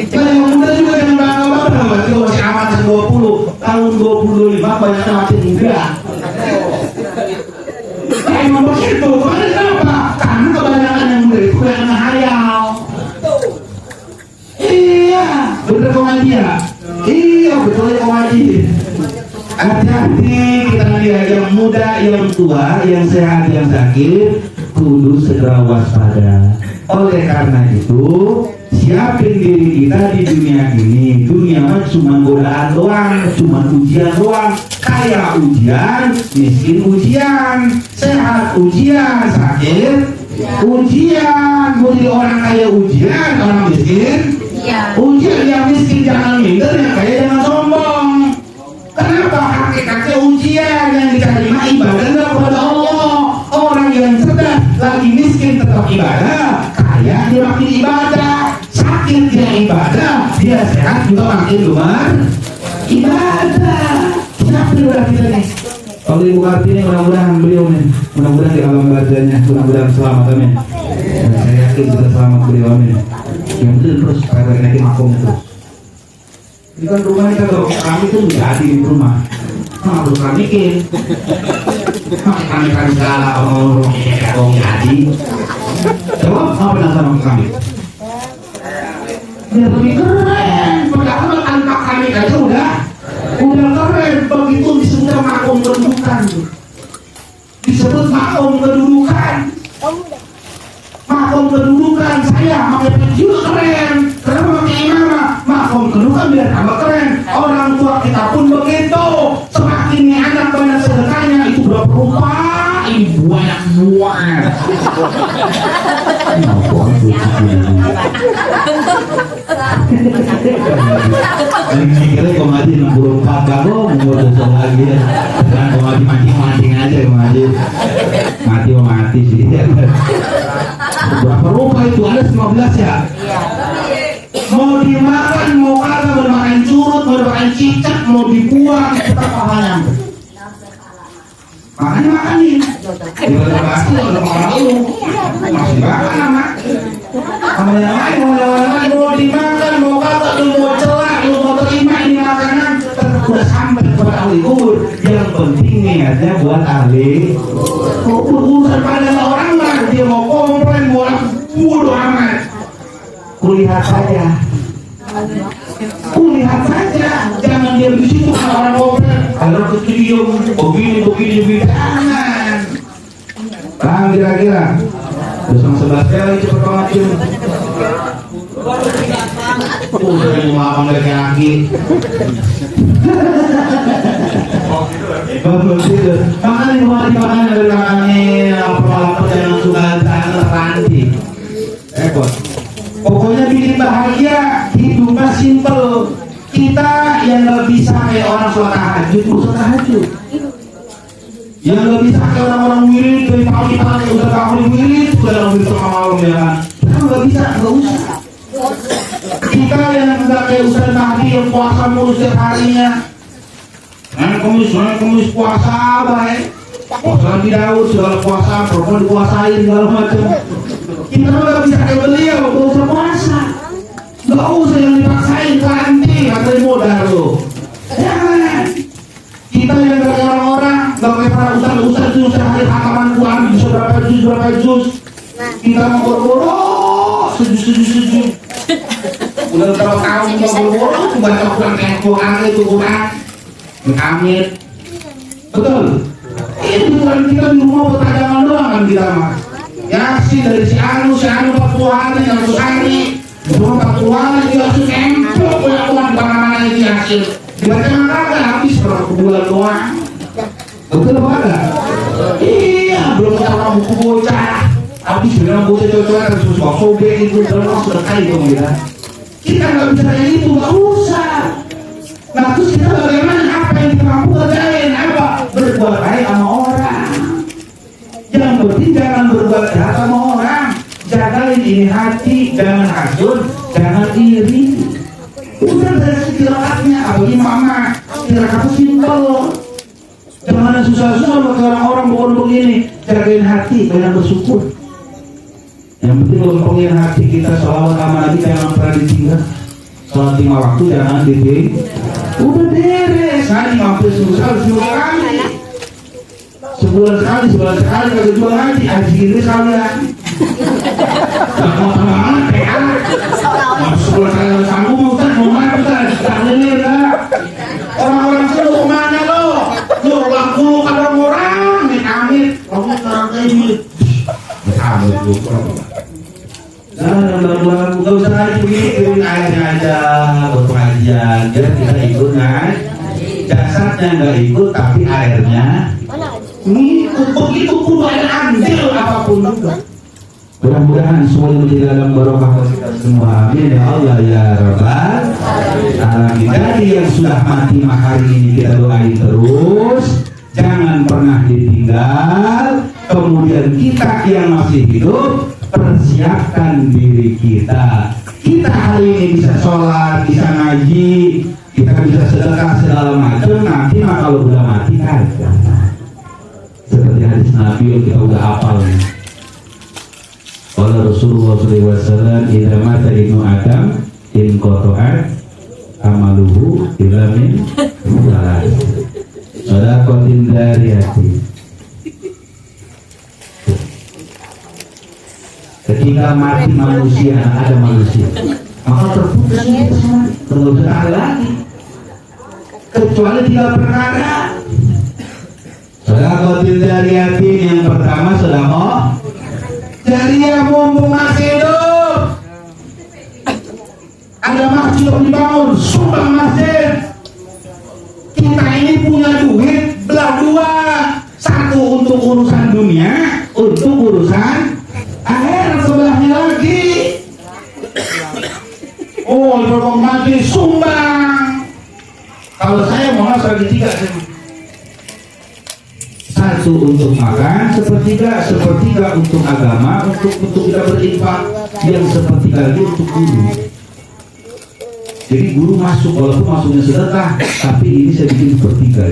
Nah yang muda juga yang bangga berarti masih aman 20 tahun 25 banyak mati muda. Emang begitu, kenapa? Karena kebanyakan yang muda itu yang hayal. Iya, bener kok ngaji ya? Iya, betul kok ngaji. Hati-hati kita lihat yang muda, yang tua, yang sehat, yang sakit, kudu segera waspada. Oleh karena itu, siapin diri kita di dunia ini. Dunia mah cuma godaan doang, cuma ujian doang. Kaya ujian, miskin ujian, sehat ujian, sakit Ujian, mau jadi orang kaya ujian, orang miskin. Ujian yang miskin jangan minder, yang kaya jangan sombong. Kenapa hakikatnya ujian yang diterima ibadah kepada Allah. Orang yang cerdas lagi miskin tetap ibadah, kaya dia makin ibadah, sakit dia ibadah, dia sehat juga makin luar ibadah. Kenapa udah kita nih? Kalau Ibu Kartini mudah-mudahan beliau nih, mudah-mudahan di alam barzahnya, mudah-mudahan selamat amin. Saya yakin kita selamat beliau amin. Yang penting terus pada naikin makomnya terus. Ini kan rumah kita kalau kami tuh jadi di rumah, harus kamikin. Kami kan segala orang jadi. Jawab apa yang sama kami? Biar lebih keren. Padahal tanpa kami aja udah keren. Begitu disebut makom kedudukan, disebut makom kedudukan. Makom kedudukan saya pakai juga keren. Kenapa pakai imamah? Makom kedudukan biar tambah keren. Orang tua kita pun begitu. Semakin anak banyak sedekahnya itu berapa rupa? Ibu banyak buah. Kira kau ngaji 64 bago mau dosa lagi ya. Kan kau ngaji mancing aja kau ngaji. Mati sih. Berapa rupa itu? Ada 15 ya? Mau dimakan, mau kagak, mau dimakan curut, mau dimakan cicak, mau dibuang, tetap pahalanya. Makanya makanin. Udah pasti udah makan lu. Masih makan sama. Sama yang lain mau dimakan, mau kagak, lu mau celak, lu mau terima ini makanan, tetap udah sampai buat ahli kubur. Yang penting niatnya buat ahli. Urusan pada orang mah dia mau komplain, mau bodoh amat. Kulihat saja, jangan dia di situ orang ngobrol. Kalau ke studio begini, jangan. Bang kira-kira, terus yang 11 kali cepet banget cuy. Udah mau makan laki-laki. Bagus itu. Makan dari makannya apa yang suka ranti. Repot. Pokoknya bikin bahagia, hidupnya simple. Kita yang gak bisa kayak orang sholat tahajud, tahajud. Yang gak bisa kayak orang-orang wirid, dari pagi-pagi udah tahun wirid, udah wirid tengah malam ya kan. Kita gak bisa, gak usah. Kita yang gak kayak Ustaz Mahdi yang puasa mulu setiap harinya. Kemis puasa baik. Puasa Nabi Daud, segala puasa, perempuan dikuasain segala macam. Kita gak bisa kayak beliau, gak usah puasa. Gak usah yang dipaksain nanti, katanya modal lo. Jangan. Kita yang gak kayak orang-orang, gak kayak para ustaz itu sehari hakaman Quran bisa berapa juz. Kita mau boro-boro, sujud. Udah berapa tahun kita boro-boro, baca Quran itu Quran. Amit. Betul. Ini bukan kita di rumah bertadangan doang kan kita mah. Ya sih dari si Anu 40 hari, 100 hari. Cuma 40 hari dia langsung empuk punya uang di mana-mana ini hasil. Dibaca kagak habis berapa bulan doang. Betul apa enggak? Iya, belum tahu buku bocah. Habis bilang bocah cocok harus suka sobek itu terus sedekah itu ya. Kita nggak bisa kayak itu, nggak usah. Nah terus kita bagaimana? Apa yang kita mampu kerjain? Apa? Berbuat baik sama orang. Yang penting jangan berbuat jahat sama orang. Jagain ini hati, jangan hasud, jangan iri. Udah dari segi rakatnya, apalagi mama, rakatnya simpel. Jangan ada susah-susah bagi orang-orang bukan begini. Jagain hati, banyak bersyukur. Yang penting lempengin hati kita sholawat sama Nabi jangan pernah ditinggal. Sholat 5 waktu jangan ditinggal. Udah beres. Nanti mampir semua kali. Sebulan sekali kalau jual haji ini kalian. Gak mau teman-teman PA. Sebulan sekali sanggup Ustaz, mau mana Ustaz? Ini lah. Orang-orang sini mau mana lo? Lo laku kadang orang amit. Kamu sekarang kayak gini. Amit lo. Nah, gak usah lagi begini, airnya aja buat pengajian. Jadi kita ikut kan? Jasadnya nggak ikut, tapi airnya ngikut. Begitu pun ada andil apapun juga. Mudah-mudahan semuanya menjadi dalam barokah kita semua. Amin ya Allah ya Rabbal alamin. Dari yang sudah mati hari ini kita doain terus, jangan pernah ditinggal. Kemudian kita yang masih hidup, persiapkan diri kita. Kita hari ini bisa sholat, bisa ngaji, kita bisa sedekah segala macam. Nanti mah kalau udah mati kan, seperti hadis Nabi yang kita udah hafal. Qala Rasulullah SAW, idza mata ibnu Adam in qata'at amaluhu illa min salat. Sadaqatin dariyati. Ketika mati manusia, ada manusia, maka terputus semua, terus ada lagi. Kecuali 3 perkara. Sadaqatin dariyati, yang pertama sedekah jariah, mumpung masih hidup. Ada masjid yang dibangun, sumbang masjid. Kita ini punya duit belah 2. Satu untuk urusan dunia, untuk urusan akhirat sebelahnya lagi. Oh, berbangun masjid, sumbang. Kalau saya mau masuk lagi 3. Satu untuk makan, sepertiga untuk agama, untuk kita berinfak, yang sepertiga lagi untuk guru. Jadi guru masuk, walaupun masuknya sedekah, tapi ini saya bikin sepertiga.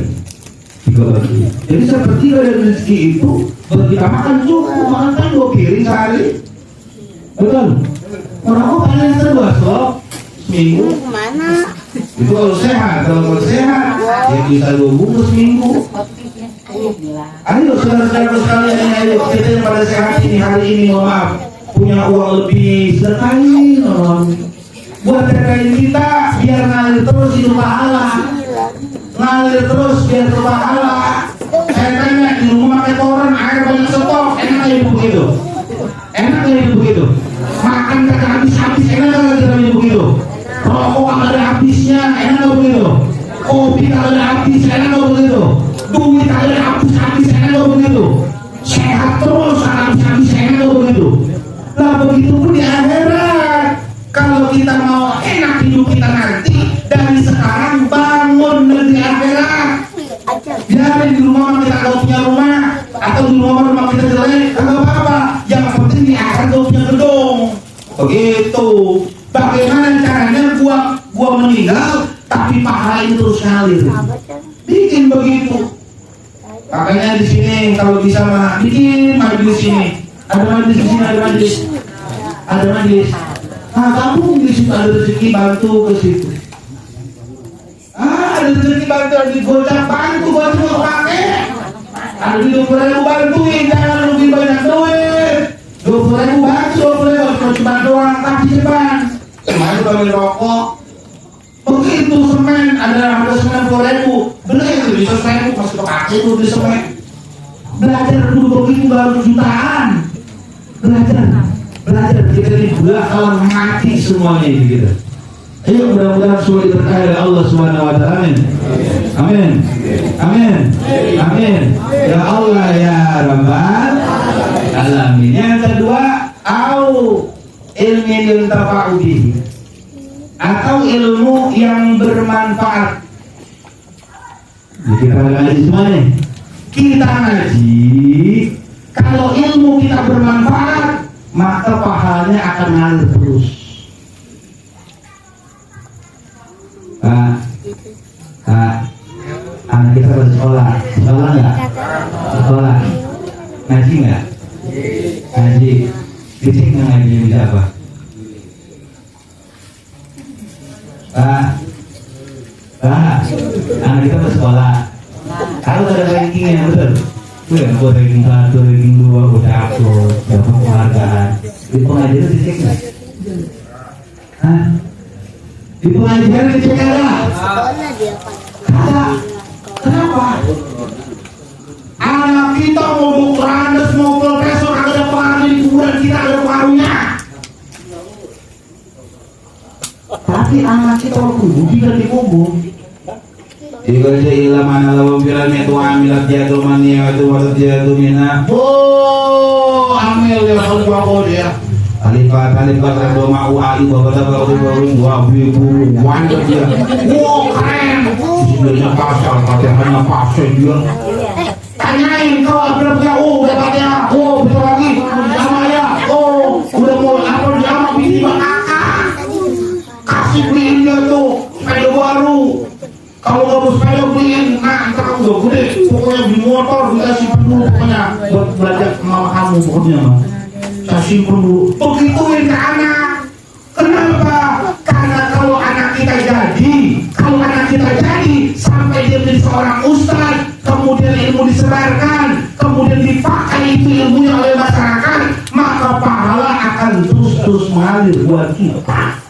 3 bagi. Jadi sepertiga dari rezeki itu buat kita makan cukup, makan kan 2 piring sehari. Betul? Orang kok paling terbatas loh seminggu. Kemana? Itu kalau sehat, kalau sehat ya bisa 2 bungkus seminggu. Ayo saudara-saudara sekalian, ayo kita yang pada sehat ini hari ini, mohon maaf, punya uang lebih, sedekahin buat sedekahin kita biar ngalir terus hidup pahala, ngalir terus biar berpahala. Saya tanya, di rumah pakai koran, air banyak stok, enak nggak hidup begitu? Enak nggak hidup begitu? Makan kagak habis-habis, enak nggak kita hidup begitu? Rokok nggak ada habisnya, enak nggak begitu? Kopi nggak ada habis, enak nggak begitu? Duit nggak ada habis-habis, enak nggak begitu? Sehat terus, habis-habis, enak nggak begitu? Nah begitu pun di akhirat. Kalau kita mau enak hidup kita nanti, dari sekarang bangun negeri akhirat. Biarin di rumah kita kalau punya rumah, atau di rumah kita jelek, nggak apa-apa. Yang penting di akhirat kalau punya gedung. Begitu. Bagaimana caranya gua meninggal, tapi pahala itu terus ngalir. Bikin begitu. Makanya di sini kalau bisa mah bikin majelis sini. Ada majelis di sini, ada majelis. Nah, kamu di situ ada rezeki, bantu ke situ. Ada rezeki, bantu, ada digocap, bantu pakai. Ada 20.000 bantuin, jangan lebih banyak duit. 20.000 bantu, 20.000 cuma doang, kasih cepat. Kemarin kalau rokok, begitu semen, ada harga semen 20.000, beli itu bisa 1.000, masih pakai itu beli semen. Belajar dulu begitu baru jutaan. Belajar kita ini bakalan mati semuanya ini kita. Ayo mudah-mudahan semua diberkahi oleh Allah Subhanahu wa taala. Amin. Ya Allah ya Rabbal alamin. Yang kedua, ilmu yang tafa'u bihi, atau ilmu yang bermanfaat. Kita ngaji semuanya. Kita ngaji, kalau ilmu kita bermanfaat, maka pahalanya akan ngalir terus. Anak kita bersekolah, nggak? Sekolah, ngaji nggak? Ngaji, fisik nggak ngaji bisa apa? Anak kita bersekolah, harus ada rankingnya, betul? Bukan buat ranking 1, ranking 2, udah upload, dapat penghargaan. Di pengajian fisik nggak? Di pengajian fisik nggak? Kenapa? Anak kita mau dokter, mau profesor, ada pengaruh di kuburan kita, ada pengaruhnya. Tapi anak kita waktu tidak dikubur. Jika ilah mana lawan bilang itu amilat jatuh mania itu waktu jatuh mina. Oh, hamil ya kalau dia. Alifa rado mau ai bawa ibu wanda dia. Wow keren. Sebenarnya pasal katanya pasal dia. Tanyain kau berapa dapatnya. Oh betul lagi. Sama ya. Oh udah mau apa sama bini kakak. Kasih beliin dia tuh sepeda baru. Kalau nggak mau sepeda beliin, nah ntar udah gede. Pokoknya beli motor dikasih dulu pokoknya buat belajar sama kamu pokoknya mah. Saya simpen dulu. Begituin ke anak. Kenapa? Karena kalau anak kita jadi sampai dia menjadi seorang ustaz, kemudian ilmu disebarkan, kemudian dipakai itu ilmunya oleh masyarakat, maka pahala akan terus mengalir buat kita.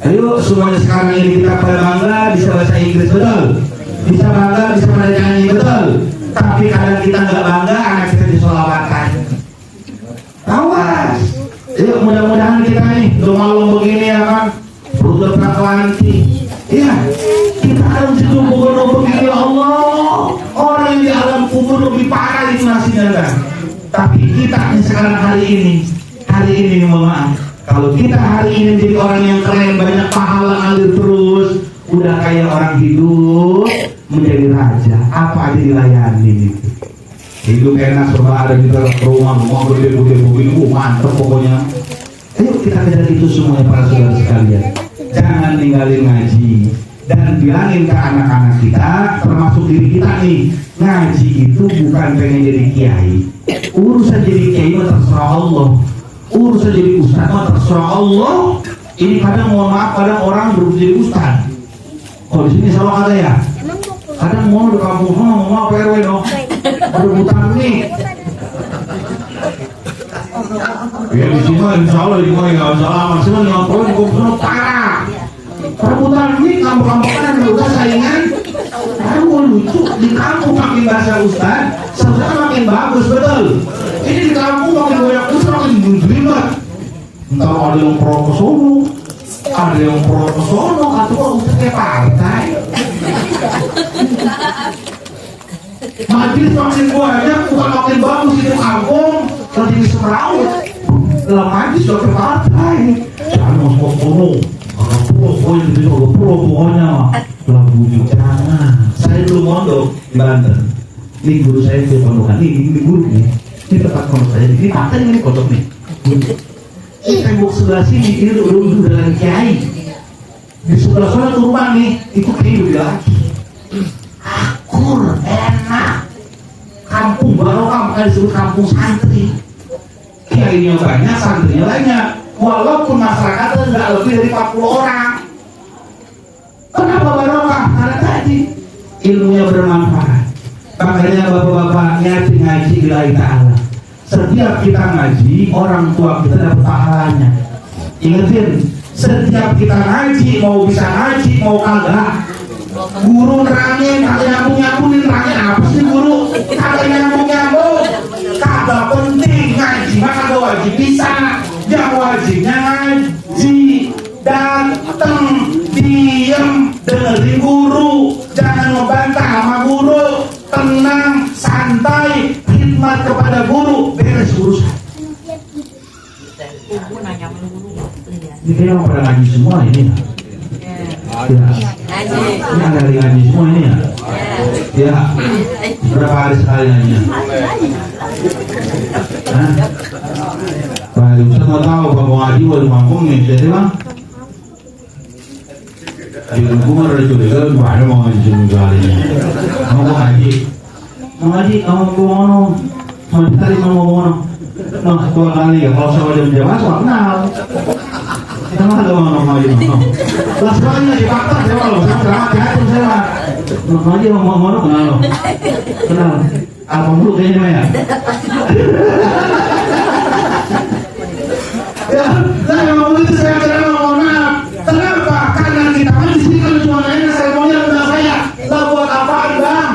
Ayo semuanya sekarang ini kita pada bangga bisa bahasa Inggris betul, bisa bangga bisa nyanyi betul. Tapi kadang kita nggak bangga anak kita disolawatkan. Awas. Yuk mudah-mudahan kita nih udah malam begini ya kan, udah prakwanti. Iya, kita harus ditunggu begini ya Allah. Orang yang di alam kubur lebih parah itu nasibnya kan. Tapi kita sekarang hari ini mohon maaf. Kalau kita hari ini menjadi orang yang keren, banyak pahala ngalir terus, udah kayak orang hidup menjadi raja, apa aja dilayani gitu. Hidup enak, serba ada di dalam rumah gede-gede mobil, mantap pokoknya. Ayo kita kejar itu semuanya para saudara sekalian. Jangan ninggalin ngaji dan bilangin ke anak-anak kita, termasuk diri kita nih, ngaji itu bukan pengen jadi kiai. Urusan jadi kiai mah terserah Allah. Urusan jadi ustaz mah terserah Allah. Ini kadang mohon maaf, kadang orang berusaha jadi ustaz. Oh di sini selalu ada ya. Kadang mau di kampung mau PRW no. Berebutan nih. Ya di sini insya Allah di mana nggak usah lama. Cuma ngapain kumpul parah. Perebutan nih kampung-kampungan udah saingan. Kamu lucu di kampung makin bahasa ustaz, sebenarnya makin bagus betul. Ini di kampung makin banyak ustaz makin berlibat. Entar ada yang pro ke sono, ada yang pro ke sono, atau ustaz kayak partai. Majelis makin banyak, bukan makin bagus itu kampung, lagi semeraut. Dalam majelis sudah partai. Jangan mau sono. Pokoknya mah lagu jangan. Saya dulu mondok di Banten. Ini guru saya di pondokan ini guru nih. Ini tempat pondok saya. Ini pantai ini pondok nih. Ini tembok sebelah sini ini udah lagi kiai. Di sebelah sana tuh rumah nih, itu kiai udah lagi. Akur enak. Kampung barokah makanya disebut kampung santri. Kiainya banyak, santrinya banyak. Walaupun masyarakatnya nggak lebih dari 40 orang. Kenapa barokah? Karena tadi ilmunya bermanfaat. Makanya bapak-bapak ngaji lillahi ta'ala. Setiap kita ngaji, orang tua kita dapat pahalanya. Ingetin, setiap kita ngaji, mau bisa ngaji, mau kagak, guru nerangin, kagak nyambung-nyambungin, nerangin apa sih guru? Kagak nyambung-nyambung, kagak penting ngaji, maka kagak wajib bisa. Yang wajibnya ngaji, dateng, diem, dengerin guru, jangan membantah sama guru, tenang, santai, khidmat kepada guru, beres urusan. Ini kayaknya pada ngaji semua ini ya? Ya. Ini ada ngaji semua ini ya? Ya. Berapa hari sekali ngajinya? Hah? Baik, saya mau tahu kalau ngaji di kampung nih, jadi bang. Di kampung ada curiga, gimana mau ngaji juga ini? Mau ngaji, kamu mau mau ditarik mau ngono. Nah, dua kali ya. Kalau saya udah menjawab, saya kenal. Kita mah ada mau ngaji mau. Langsungnya di fakta saya kalau saya selamat jatuh saya. Mau ngaji mau ngono kenal. Apa mulu kayaknya ya? Ya, saya mau begitu saya kira mohon maaf. Kenapa? Karena kita kan di sini kalau cuma nanya saya maunya udah saya. Lah buat apaan bang?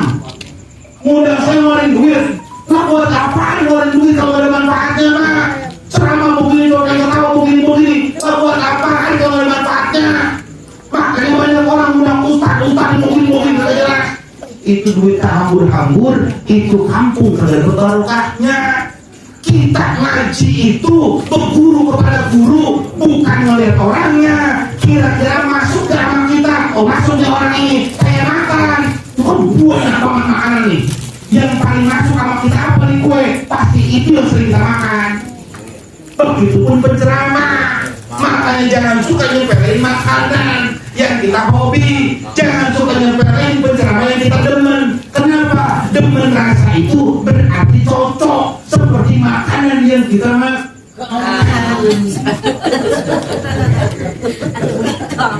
Mudah saya ngeluarin duit. Lah buat apaan ngeluarin duit kalau ada manfaatnya bang? Selama begini dong yang tahu begini. Lah buat apaan kalau ada manfaatnya? Makanya banyak orang undang ustad begini kata jelas. itu duit hambur-hambur, itu kampung kagak barokahnya. Kita ngaji itu berguru kepada guru, bukan ngeliat orangnya. Kira-kira masuk ke amal kita, oh masuknya orang ini kayak makan, itu kan banyak banget makanan nih. Yang paling masuk amal kita apa nih, kue? Pasti itu yang sering kita makan. Begitupun penceramah, makanya jangan suka nyepelin makanan yang kita hobi, jangan suka nyepelin penceramah yang kita demen. Kenapa? Demen rasa itu berarti cocok seperti makanan yang kita makan.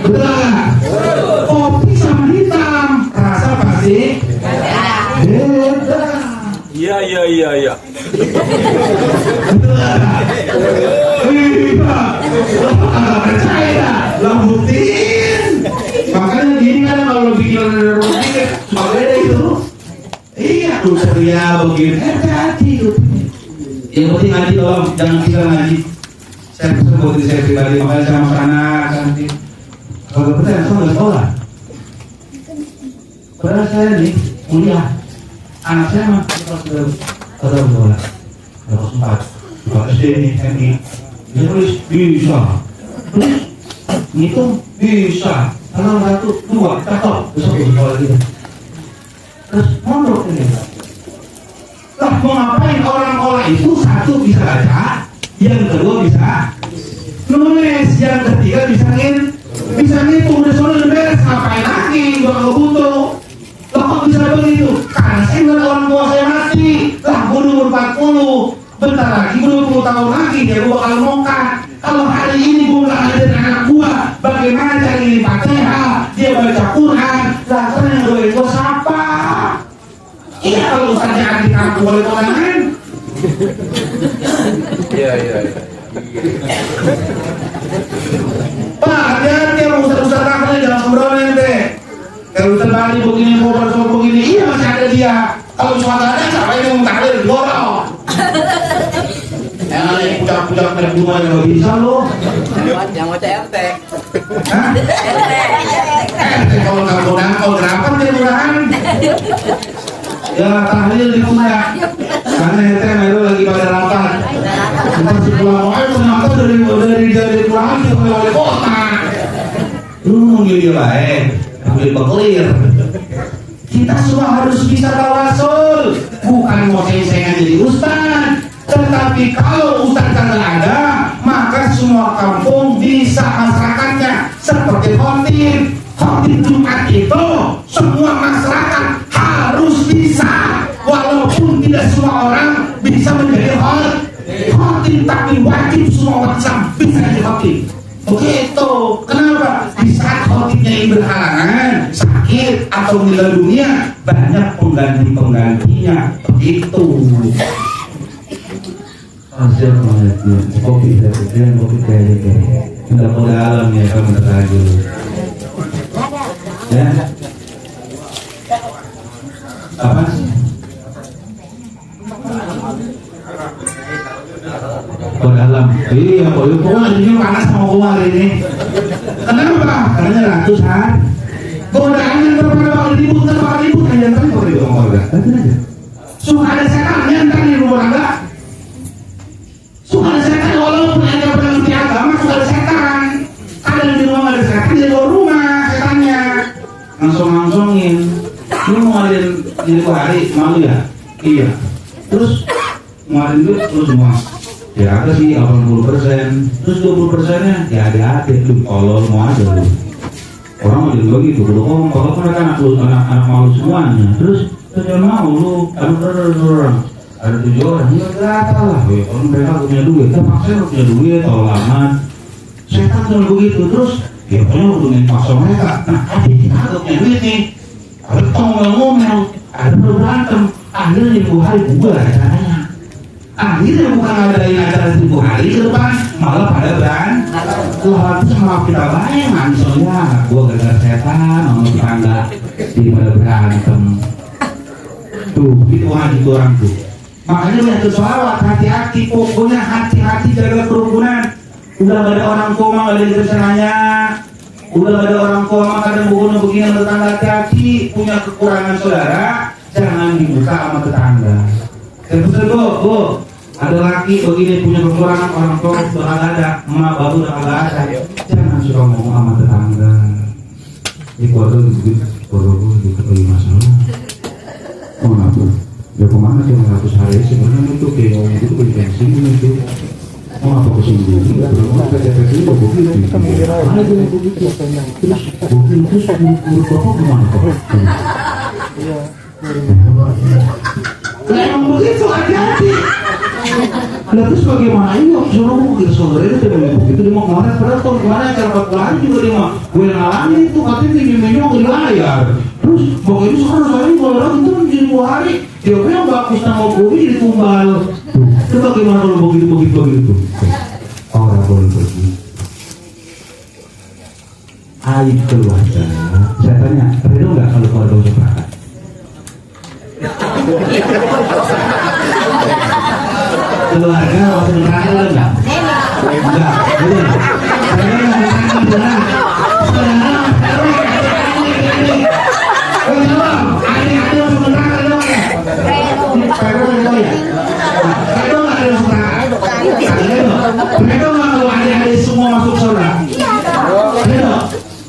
Betul. Kopi sama hitam rasa pasti beda. Iya. Percaya lah, buktiin. Makanya gini kan kalau bikin roti kan beda itu. Iya tuh ceria begini. Hati itu. Yang penting ngaji tolong, jangan kita ngaji. Saya pesan buat diri saya pribadi, makanya saya masuk anak nanti. Kalau percaya saya nggak sekolah. Padahal saya nih kuliah. Anak saya mah sudah sekolah, kelas 4, kelas SD nih, MI. Dia tulis bisa, terus ngitung bisa, kalau 1, 2, cakep, besok sekolah gitu. Terus mondok ini. Lah mau ngapain orang itu? Satu bisa baca, yang kedua bisa nulis, yang ketiga bisa ngitung, udah soalnya beres, ngapain lagi? Gua nggak butuh. Lah kok bisa begitu? Karena saya ngeliat orang tua saya mati. Lah gue umur 40, bentar lagi gue 20 tahun lagi dia gue bakal mokat. Kalau hari ini gue nggak ngajarin anak gue bagaimana cari Fatihah, dia baca Quran, lah kan yang doain gue siapa? Iya kalau ustaznya adik aku boleh kondangan. Iya. Pak, hati-hati sama ustaz-ustaz akhirnya jangan sembrono ente. Kalau Ustaz Bali begini, begini, iya masih ada dia. Kalau cuma ada, siapa yang mau taklir? Gorok. Yang ada yang pudak-pudak dari bunga yang gak bisa lo. Yang mau CRT. Hah? Kalau nggak mau dangkal, kenapa dia murahan? Ya tahlil di rumah. Karena ente meru lagi pada rapat. Ntar si pulang ternyata dari pulang ke wali kota. Lu nunggu dia lain. Berkelir. Kita semua harus bisa tawasul, bukan mau saya jadi ustaz. Tetapi kalau ustaz kagak ada, maka semua kampung bisa masyarakatnya seperti khotib Jumat itu semua masyarakat harus bisa, walaupun tidak semua orang bisa menjadi khotib, tapi wajib semua orang Islam bisa jadi khotib. Begitu. Kenapa? Di saat khotibnya yang berhalangan, sakit atau meninggal dunia, banyak penggantinya. Begitu. Assalamualaikum. Kopi saya kemudian kopi kayak tidak mau dalam ya kamu terlalu. Ya. Apa? Dalam. Iya, pokoknya ini panas sama gua hari ini. Kenapa? Karena ratusan. Godaan yang berapa ribut aja ntar kok ribut sama keluarga. Suka ada setannya ntar di rumah tangga. Suka ada setan walaupun ada pengerti agama, suka ada setan. Ada di rumah ada setan di luar rumah setannya. Langsung-langsungin. Lu mau ngadain di hari malu ya? Iya. Terus ngadain dulu terus semua. Ya ada sih 80%, terus 20%-nya ya hati-hati lu kalau mau aja lu. Orang mau jadi begitu, kalau mereka anak malu semuanya, terus jangan mau lu, ada 7 orang, ya kelihatan lah, kalau mereka punya duit, terpaksa lu punya duit, tolong amat. Setan tuh begitu, terus ya pokoknya lu punya paksa mereka. Nah, kita punya duit nih, ada ngomel-ngomel, ada berantem, akhirnya 10 hari bubar caranya. Akhirnya bukan ngadain acara 10 hari ke depan, malah pada Tuhan itu sama kita bayangan soalnya gua gara-gara setan sama tetangga di pada berantem tuh itu orang tuh. Makanya lihat tuh sholawat, hati-hati, pokoknya hati-hati jaga kerukunan. Udah gak ada orang koma, gak ada yang bisa nanya Udah ada orang tua mah kadang bukan begini tetangga, hati-hati, punya kekurangan saudara, jangan dibuka sama tetangga. Terus bu, ada laki begini punya kekurangan, orang tua udah kagak ada, emak baru udah kagak ada, jangan suka ngomong sama tetangga. Ini keluarga gitu bagi masalah. Oh ngapa? Ya kemana dia menghapus hari sebenarnya itu kayak ngomong itu bagi sini itu. Oh apa kesini? Belum kerja sini kok begitu. Mana dia begitu? Terus begitu suruh bapak kemana kok? Iya. Emang begitu hati-hati. Nah terus bagaimana ini? Suruh mungkin saudara itu tidak begitu dia mau kemana? Padahal tahun kemarin cara berkelari juga dia mau. Gue ngalamin itu katanya di menu di layar. Terus begitu sekarang saya kalau orang itu menjadi 2 hari. Dia bilang bagus nama gue ditumbal. Itu bagaimana kalau begitu? Orang boleh pergi. Aib keluarga. Saya tanya, Ridho nggak kalau keluarga udah berangkat? Keluarga waktu berangkat enggak? Enggak, betul.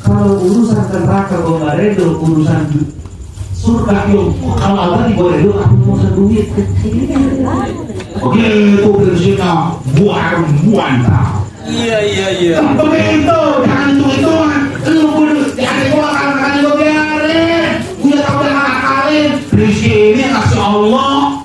Kalau urusan neraka bawa Ridho, urusan surga yuk. Kalau Allah di bawah Ridho, aku mau duit. Oke, itu prinsipnya buang-buang. Iya. Begitu, jangan hitung-hitungan. Lu kudu jangan gua kali gua biarin. Udah tahu udah ngakalin. Rezeki ini kasih Allah.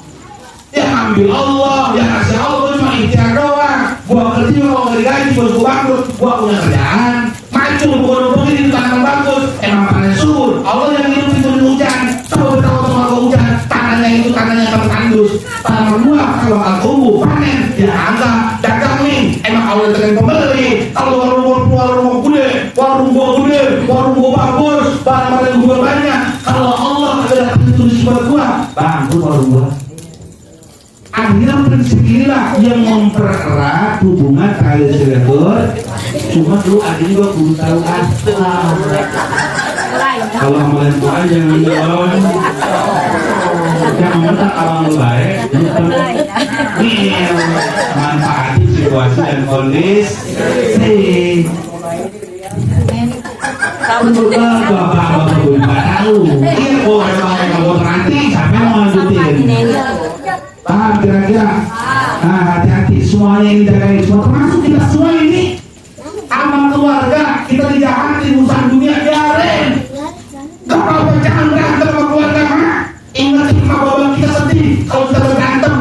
Yang ambil Allah, yang kasih Allah cuma ikhtiar doang. Gua kerja kalau nggak digaji, bos gua bangkrut. Gua punya kerjaan. Maju, gua begini di tangan bagus. Emang panen subur. Allah yang hidup itu hujan. Coba tahu sama gua hujan. Tanahnya itu tanahnya tandus. Tanaman buah kalau nggak tumbuh panen. Ya enggak. Dagang nih. Emang Allah dengan pembeli. Kalau warung gede, warung gua bagus, barang-barang gua banyak. Kalau Allah adalah tulis buat gua, bangkrut warung gua. Akhirnya prinsip inilah yang mempererat hubungan tali silaturahmi. Cuma dulu adanya gua belum tahu asal. Kalau amalan Tuhan jangan dong. Yang menang awal baik, manfaati situasi dan kondisi. Untuk bapak belum tahu. Ini kok kalau nanti sampai mau lanjutin. Paham kira-kira? Nah hati-hati semuanya ini jagain semua termasuk kita semua ini. Amal keluarga kita dijahatin urusan dunia biarin. Gak apa-apa jangan berantem sama keluarga mah. Ingat hikmah bapak kita sedih kalau kita berantem.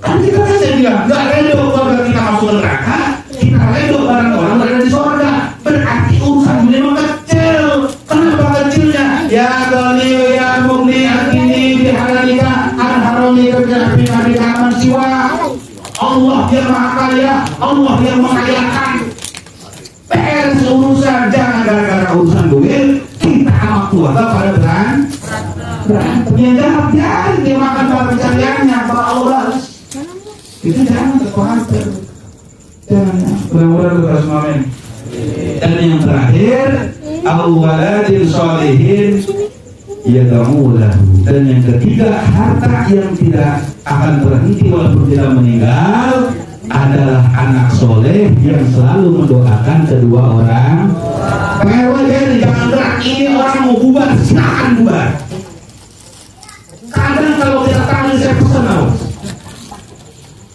Kan kita saja bilang gak redo keluarga kita masuk neraka. Kita redo barang orang berada di surga. Berarti urusan dunia mah kecil. Kenapa kecilnya? Ya Gani ya Mugni Akini bihalalika an-harami kerja aman siwa. Allah yang maha kaya, Allah yang mengayakan. Beres urusan jangan gara-gara urusan duit kita sama keluarga pada berantem. Ya jangan dia makan pencariannya para Allah. Itu jangan terkhawatir. Jangan. Mudah-mudahan terus amin. Dan yang terakhir al-waladin sholihin yad'u lahu. Dan yang ketiga harta yang tidak akan berhenti walaupun tidak meninggal adalah anak soleh yang selalu mendoakan kedua orang. Jangan gerak ini orang mau bubar silakan bubar. Kadang kalau kita tahu saya pesan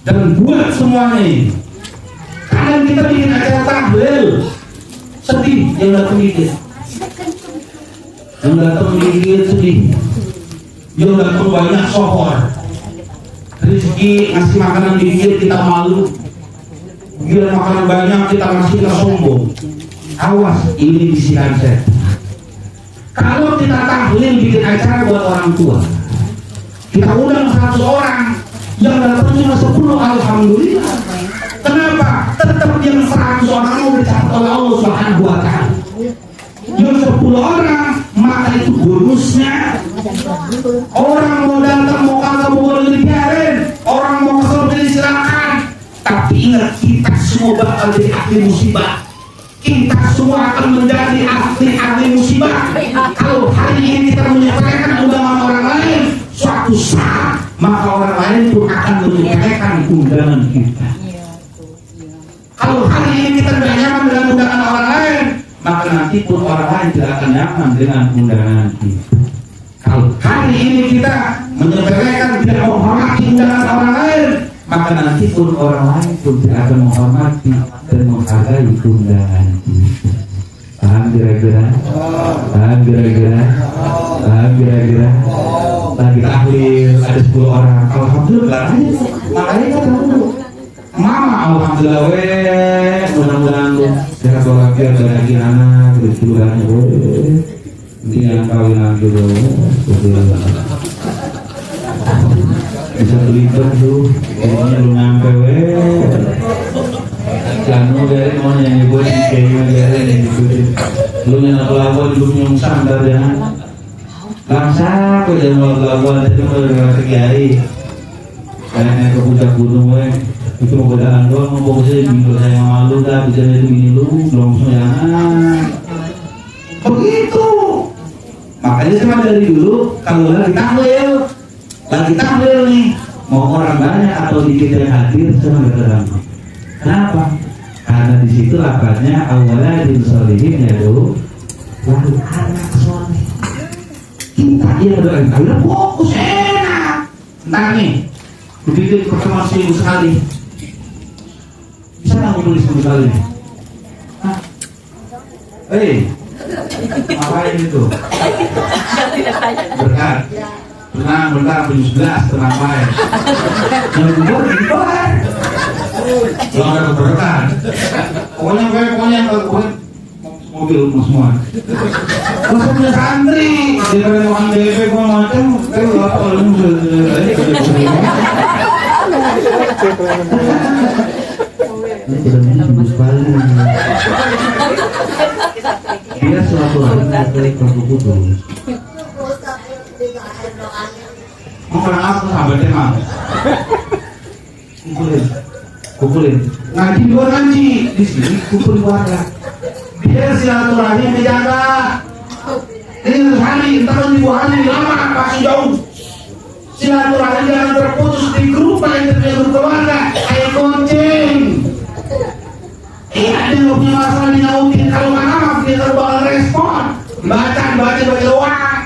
dan buat semuanya ini. Kadang kita bikin acara tahlil sedih yang datang dikit. Yang datang dikit sedih. Yang datang banyak sohor. Rezeki ngasih makanan dikit kita malu. Gila makanan banyak kita ngasih kita sombong. Awas ini bisikan saya. Kalau kita tahlil bikin acara buat orang tua, kita undang 100 orang, yang datang cuma 10, alhamdulillah. Kenapa? Tetap yang 100 orang mau dicatat oleh Allah Subhanahu wa Ta'ala. Yang 10 orang maka itu bonusnya. Orang mau datang mau kagak mau boleh dibiarin. Orang mau kesel silakan. Tapi ingat kita semua bakal jadi ahli musibah. kita semua akan menjadi ahli musibah. Kalau hari ini kita menyepelekan undangan orang lain, suatu saat maka orang lain pun akan menyepelekan undangan kita. Kalau hari ini kita tidak nyaman dengan undangan orang lain, maka nanti pun orang lain tidak akan nyaman dengan undangan kita. Kalau hari ini kita menyepelekan, tidak menghormati undangan orang lain, maka nanti pun orang lain pun tidak akan menghormati dan menghargai undangan kita. Paham kira-kira? Paham kira-kira? Paham kira-kira? Lagi tahlil ada 10 orang, alhamdulillah. Makanya kan dulu mama alhamdulillah mudah-mudahan lu sehat walafiat dan lagi anak berjualan dia kawinan dulu bisa terlibat tuh ini lu nyampe kamu dari mau nyanyi buat kayaknya dari nyanyi lu nyanyi pelabuhan lu nyung sandar ya langsa kok jangan mau pelabuhan itu mau dari kiai kayaknya ke puncak gunung itu mau godaan doang, mau fokusnya minggu saya malu dah, bicara itu mini lu, langsung ya begitu. Makanya sama dari dulu, kalau lagi tahlil nih, mau orang banyak atau dikit yang hadir, sama berterang. Kenapa? Karena di situ lapatnya awalnya di solihin ya dulu, lalu anak soleh. Kita dia berani tahlil, fokus enak. Ntar nih, begitu pertemuan seminggu sekali. Bisa nggak ngumpul sekali? Hah? Ngapain itu? Berkat. Tenang, bentar, punya 11, tenang baik. Yang kubur, di luar. Belum ada berkat. Pokoknya mobil semua. Masa punya santri, daripada orang DP gua macam, kalau lu dia suatu hari dari kamu putus. Mau aku sahabatnya mah. Kumpulin. Ngaji luar ngaji di sini kumpul warga. Biar silaturahmi dijaga. Ini hari entar minggu hari lama masih jauh. Silaturahmi jangan terputus di grup yang terjadi keluarga. Ayo kuncing. Ada yang punya masalah dinautin kalau mana dia bakal respon. Baca doang.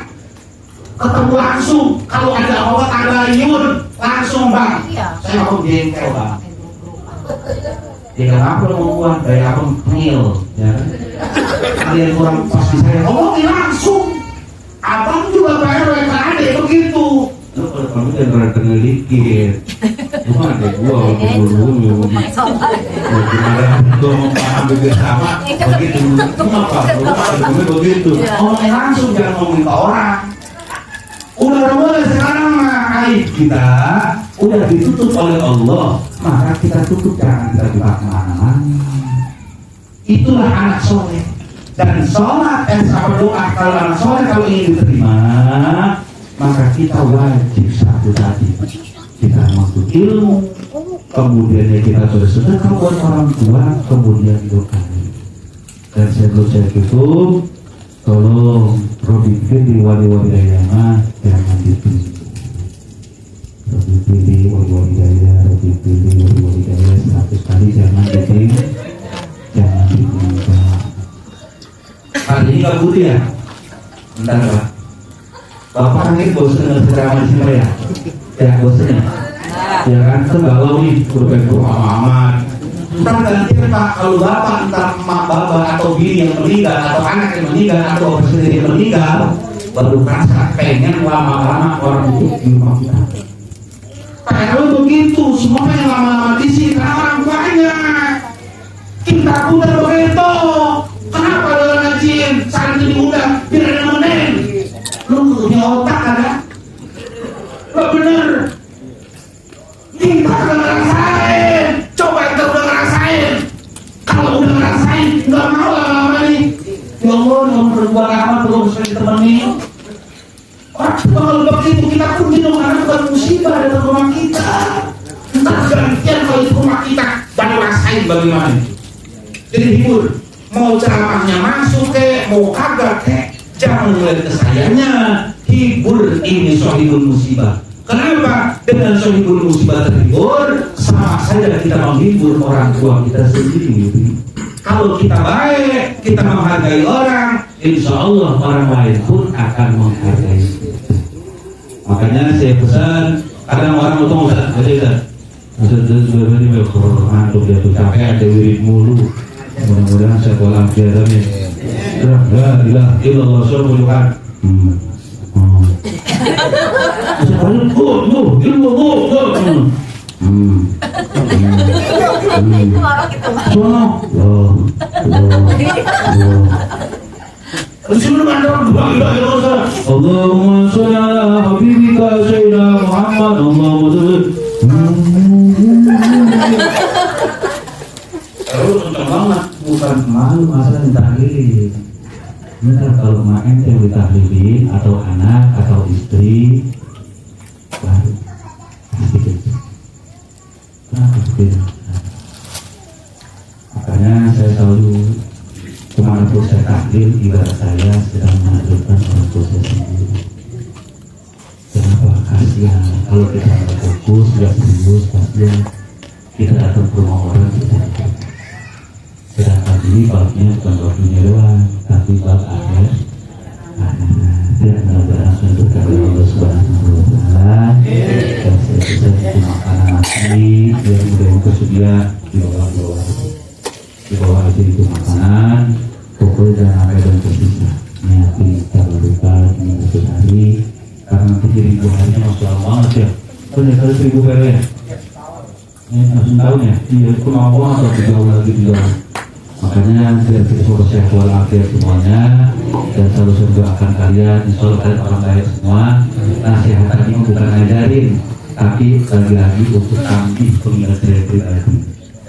Ketemu langsung. Kalau ada apa tabayun langsung bang. Saya mau jengkel bang. Jengkel apa mau dari apa pengil, ya? Kalian kurang pas di saya. Langsung. Abang juga bayar ada begitu. Lu kalau kamu jangan kenal dikit. Cuma ada gua dulu. Gimana gua mau paham bersama begitu. Cuma apa? Begitu. Langsung jangan ngomongin ke orang. Udah mulai sekarang mah aib kita udah ditutup oleh Allah, maka kita tutup, jangan kita buka kemana-mana. Itulah anak soleh. Dan sholat sama doa kalau anak soleh kalau ingin diterima, maka kita wajib satu tadi, kita menuntut ilmu, kemudian kita bersedekah buat orang tua, kemudian doa. Dan saya tutup, tolong Robi pilih wali-wali dayana jangan dipilih. Robi pilih wali-wali daya, Robi pilih wali-wali daya 100 kali jangan dipilih, jangan dipilih. Hari ini nggak putih ya? Bentar Pak. Bapak kan ini bosan dengan ceramah di sini ya? Ya bosan ya? Ya kan terbalau nih, berbeda amat. Ntar ganti Pak, kalau bapak entah emak bapak atau bini yang meninggal atau anak yang meninggal atau orang sendiri yang meninggal, baru merasa pengen lama-lama orang itu di rumah kita. Kalau begitu, semua yang lama-lama di sini karena orang banyak. Kita udah begitu. Kenapa dalam ngajiin santri diundang biar ada nemenin? Lu punya otak kan ya? Lo bener. Kita udah ngerasain. Coba kita udah ngerasain. Kalau udah ngerasain, nggak mau lama-lama nih. Ya Allah, yang berbuat amat belum bisa ditemenin. Kalau begitu kita pun tidak mengharapkan musibah dalam rumah kita. Entah gantian kalau itu rumah kita dan ngerasain bagaimana. Jadi hibur. mau ceramahnya masuk mau kagak jangan melihat ke sayanya, hibur ini sohibul musibah. Kenapa? Dengan sohibul musibah terhibur, sama saja kita menghibur orang tua kita sendiri. Kalau kita baik, kita menghargai orang, insya Allah orang lain pun akan menghargai kita. Makanya saya pesan, kadang orang itu Ustaz ini ngantuk dia tuh capek ada wirid mulu. Mudah-mudahan saya kolam biasa nih. La ilaha illallah subhanallah. Allahumma sholli ala habibika sayyidina Muhammad. Allahumma sholli. Terus untuk banget bukan malu masalah ditahlilin. Benar kalau main yang ditahlilin atau anak atau istri baru pasti gitu. Kenapa begitu? Makanya saya selalu kemanapun saya tahlil, ibarat saya sedang menghadirkan orang tua saya sendiri. Kenapa? Kasihan kalau kita nggak fokus, nggak serius, pasti kita datang ke rumah orang kita. Sedangkan ini babnya bukan bab dunia doang, tapi bab akhir. Dan mudah-mudahan untuk kami Allah Subhanahu wa Ta'ala dan saya bisa itu makanan nasi yang mudah-mudahan bersedia di bawah aja itu makanan pokoknya jangan sampai dan tersisa niati kalau lupa ini satu hari karena nanti 1000 harinya masih lama banget ya. Bener kali 1000 PW ya. Ini langsung tahun ya. Iya itu mau banget atau jauh lagi di jauh. Makanya saya bersyukur sehat walafiat semuanya dan selalu saya doakan kalian, insya Allah kalian orang baik semua. Nasihat ini bukan ngajarin, tapi lagi-lagi untuk kami pengingat saya pribadi.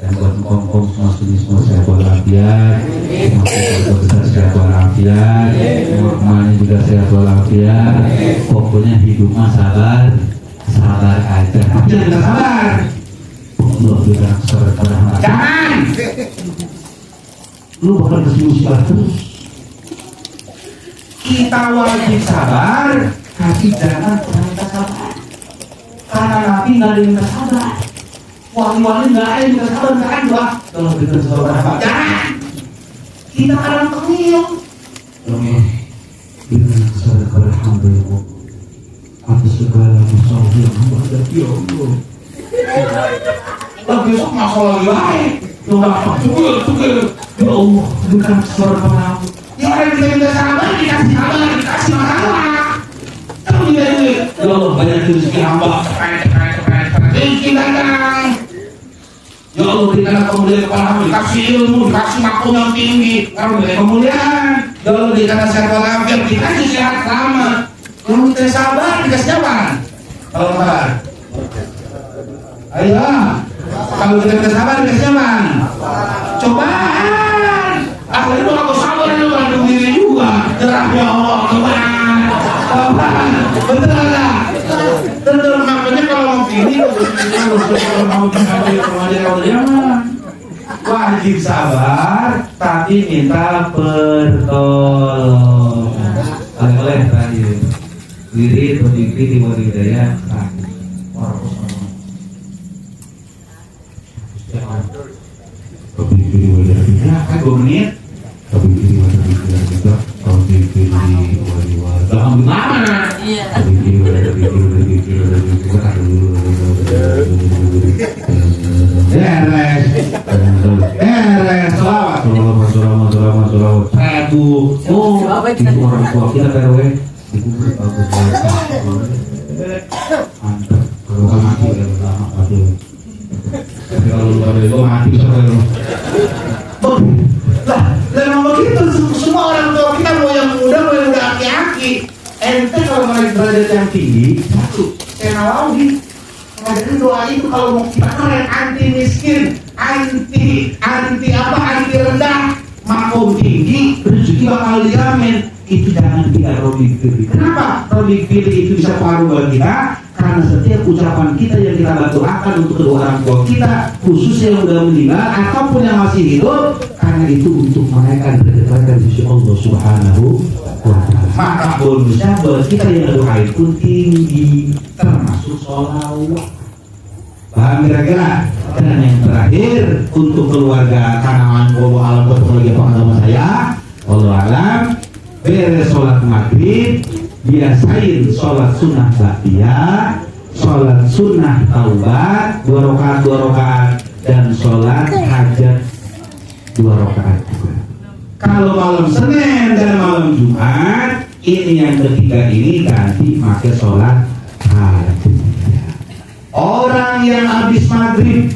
Dan buat kongkong semua sini semua sehat walafiat, semua keluarga besar sehat walafiat, semuanya juga sehat walafiat. Pokoknya hidup mah sabar, sabar aja. Jangan sabar. Allah tidak sabar pada hati. Jangan. Lu bakal musibah terus. Kita wajib sabar, tapi jangan pernah minta sabar. Karena Nabi nggak ada yang minta sabar. Wali-wali nggak ada yang minta sabar, nggak ada. Kalau kita sabar apa? Jangan. Kita kadang kemil. Dengan sabar alhamdulillah atas segala masalah yang menghadapi ya Allah. Besok masalah lagi baik. Tunggu. Ya Allah, bukan suara kamu. Ya orang kita minta sabar, dikasih masalah. Kamu juga ini. Ya Allah, banyak rezeki hamba. Rezeki datang. Ya Allah, berikanlah kemuliaan kepada hamba. Dikasih ilmu, dikasih makom yang tinggi. Kamu beri kemuliaan. Ya Allah, berikanlah sehat walafiat, dikasih sehat selamat. Kalau kita sabar, dikasih apa? Kalau sabar. Ayo. Kalau kita minta sabar, dikasih apa? Cobaan. Akhirnya kalau aku sabar lu ngandung diri juga. Ya Allah, cobaan. Betul enggak? Betul, makanya kalau mau gini mau jangan. Wajib sabar, tapi minta pertolongan. Oleh tadi diri berdiri di bawah hidayah. Tapi diri wajar kita Kan 2 menit. tapi diri wajar kita kalau diri wajar Jangan gimana? tapi diri wajar kita Beres, selawat. Selamat. Seribu. Oh, itu orang tua kita PRW dikubur bagus banget. Mantap. Kalau kan mati ya lama mati. Tapi kalau lu ada itu mati sampai lu. Lah, memang begitu. Semua orang tua kita mau yang muda, mau yang udah aki-aki. Ente kalau naik derajat yang tinggi, satu, saya nawawi. Ngajarin doa itu kalau mau kita keren, anti miskin, anti rendah, makom tinggi, rezeki bakal dijamin. Itu jangan kita Robi pilih. Kenapa Robi pilih itu bisa paruh buat kita? Karena setiap ucapan kita yang kita batuakan untuk kedua orang tua kita, khususnya yang sudah meninggal ataupun yang masih hidup, karena itu untuk mereka berdekatan di sisi Allah Subhanahu wa Ta'ala. Maka bonusnya buat kita yang doain pun tinggi, termasuk sholawat. Paham kira-kira? Dan yang terakhir untuk keluarga Kanangan Bobo Alam berkeluarga pengalaman saya, Allah alam, beres sholat maghrib, biasain sholat sunnah ba'diyah, sholat sunnah taubat 2 rakaat dan sholat hajat 2 rakaat juga. Kalau malam Senin dan malam Jumat, ini yang ketiga ini ganti pakai sholat hajat. Orang yang habis maghrib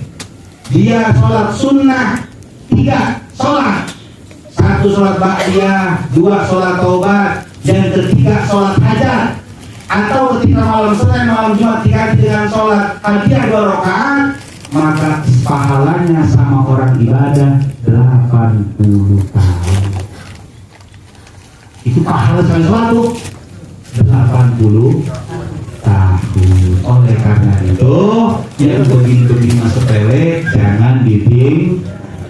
dia sholat sunnah 3 sholat, 1 sholat ba'diyah, 2 sholat taubat, dan ketiga sholat hajat, atau ketika malam Senin malam Jumat diganti dengan sholat hadiah 2 rakaat, maka pahalanya sama orang ibadah 80 tahun. Itu pahala sekali sesuatu 80 tahun. Oleh karena itu yang begini-begini masuk sepele jangan tinggalin.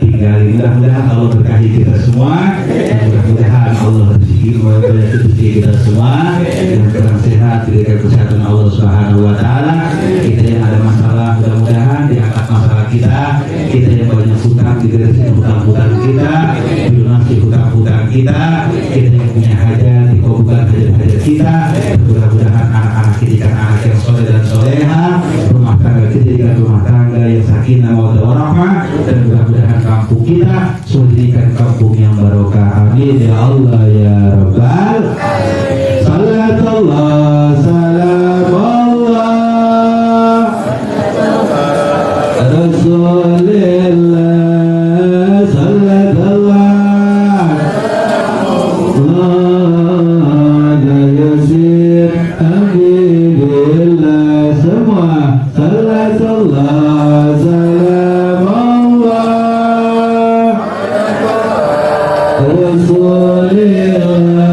Mudah-mudahan Allah berkahi kita semua. Mudah-mudahan Allah rezeki kita semua yang kurang sehat diberikan kesehatan Allah Subhanahu wa Ta'ala. Kita yang ada masalah mudah-mudahan diangkat masalah kita. Kita yang banyak hutang diberikan hutang-hutang kita, dilunasi hutang-hutang kita. Kita yang punya hajat dikabulkan hajat-hajat kita. Mudah-mudahan anak-anak kita jadikan anak yang soleh dan soleha, rumah tangga kita jadikan rumah tangga yang sakinah mawaddah warahmah, dan mudah-mudahan kampung kita dijadikan kampung yang barokah. Amin ya Allah ya Rabbal. Salatullah salamullah Rasulillah. Salatullah la yasir amin semua. Salatullah salamullah Rasulillah.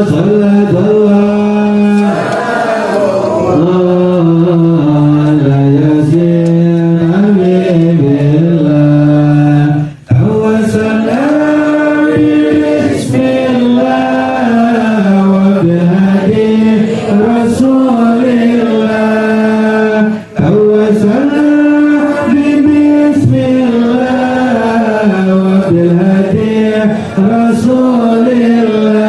Salatullah la yasir amin billah tawassalna bismillah wa bihadi Rasulillah tawassalna bismillah wa bihadi Rasulillah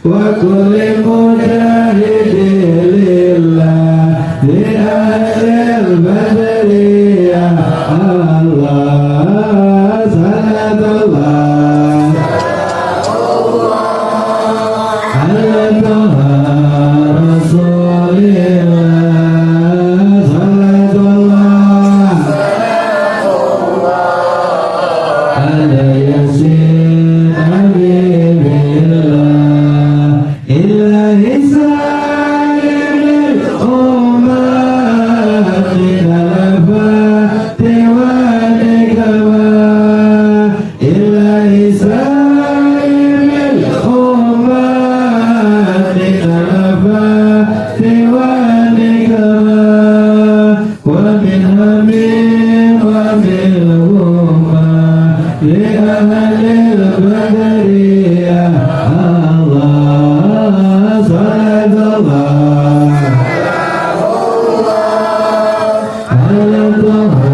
wa kulli mujahidin lillah li ahlil badriyah Allah. Salatullah ala Taha Rasulillah. Salatullah ala Yasin Habibillah ilahi sayyidil umat al-Fatih wa nikmah ilahi sayyidil umat al-Fatih wa nikmah wa min amin wa min ummah li ahlil badriyah Allah. Salatullah ala Taha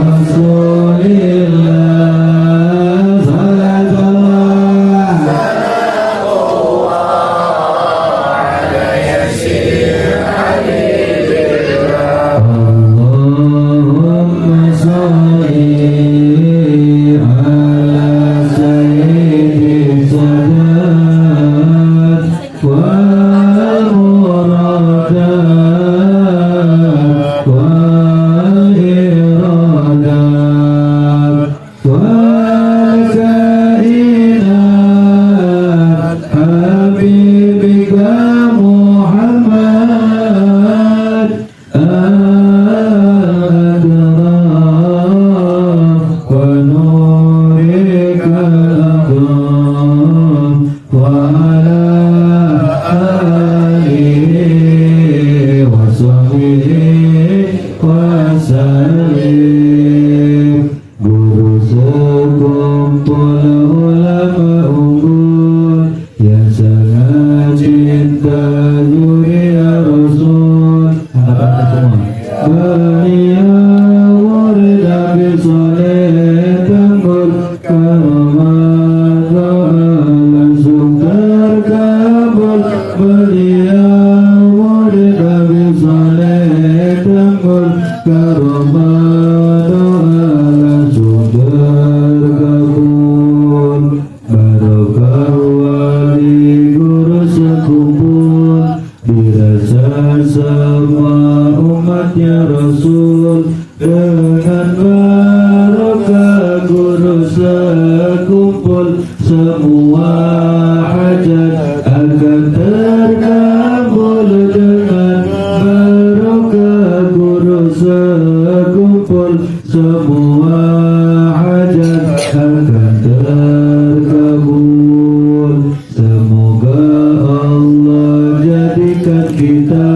Rasulillah. Salatullah Allahumma sholli ala sayyidi sadat wal muradat wal Beliau murid Nabi Saleh Tenggur karamat langsung terkabul. Beliau murid Nabi Saleh Tenggur karamat langsung terkabul. Barokah wali guru sekumpul dirasa semua umatnya Rasul. Dengan barokah guru sekumpul semua hajat akan terkabul. Dengan barokah guru sekumpul semua hajat akan terkabul. Semoga Allah jadikan kita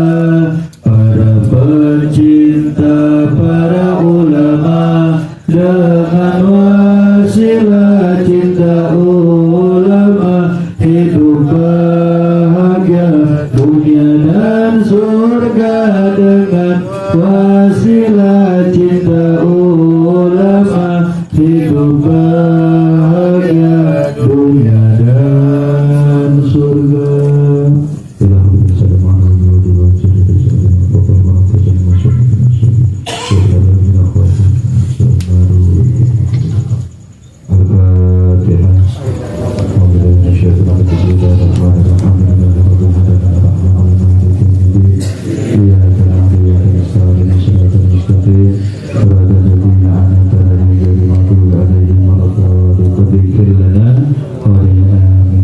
para pencinta para ulama. Dengan wasilah cinta ulama hidup bahagia dunia dan surga. Dengan wasilah cinta ulama hidup bahagia dunia dan surga.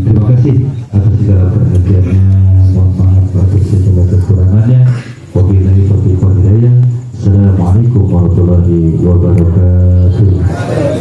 Terima kasih atas segala perhatiannya. Mohon maaf atas segala kekurangannya. Wabillahi taufiq wal hidayah. Assalamualaikum warahmatullahi wabarakatuh.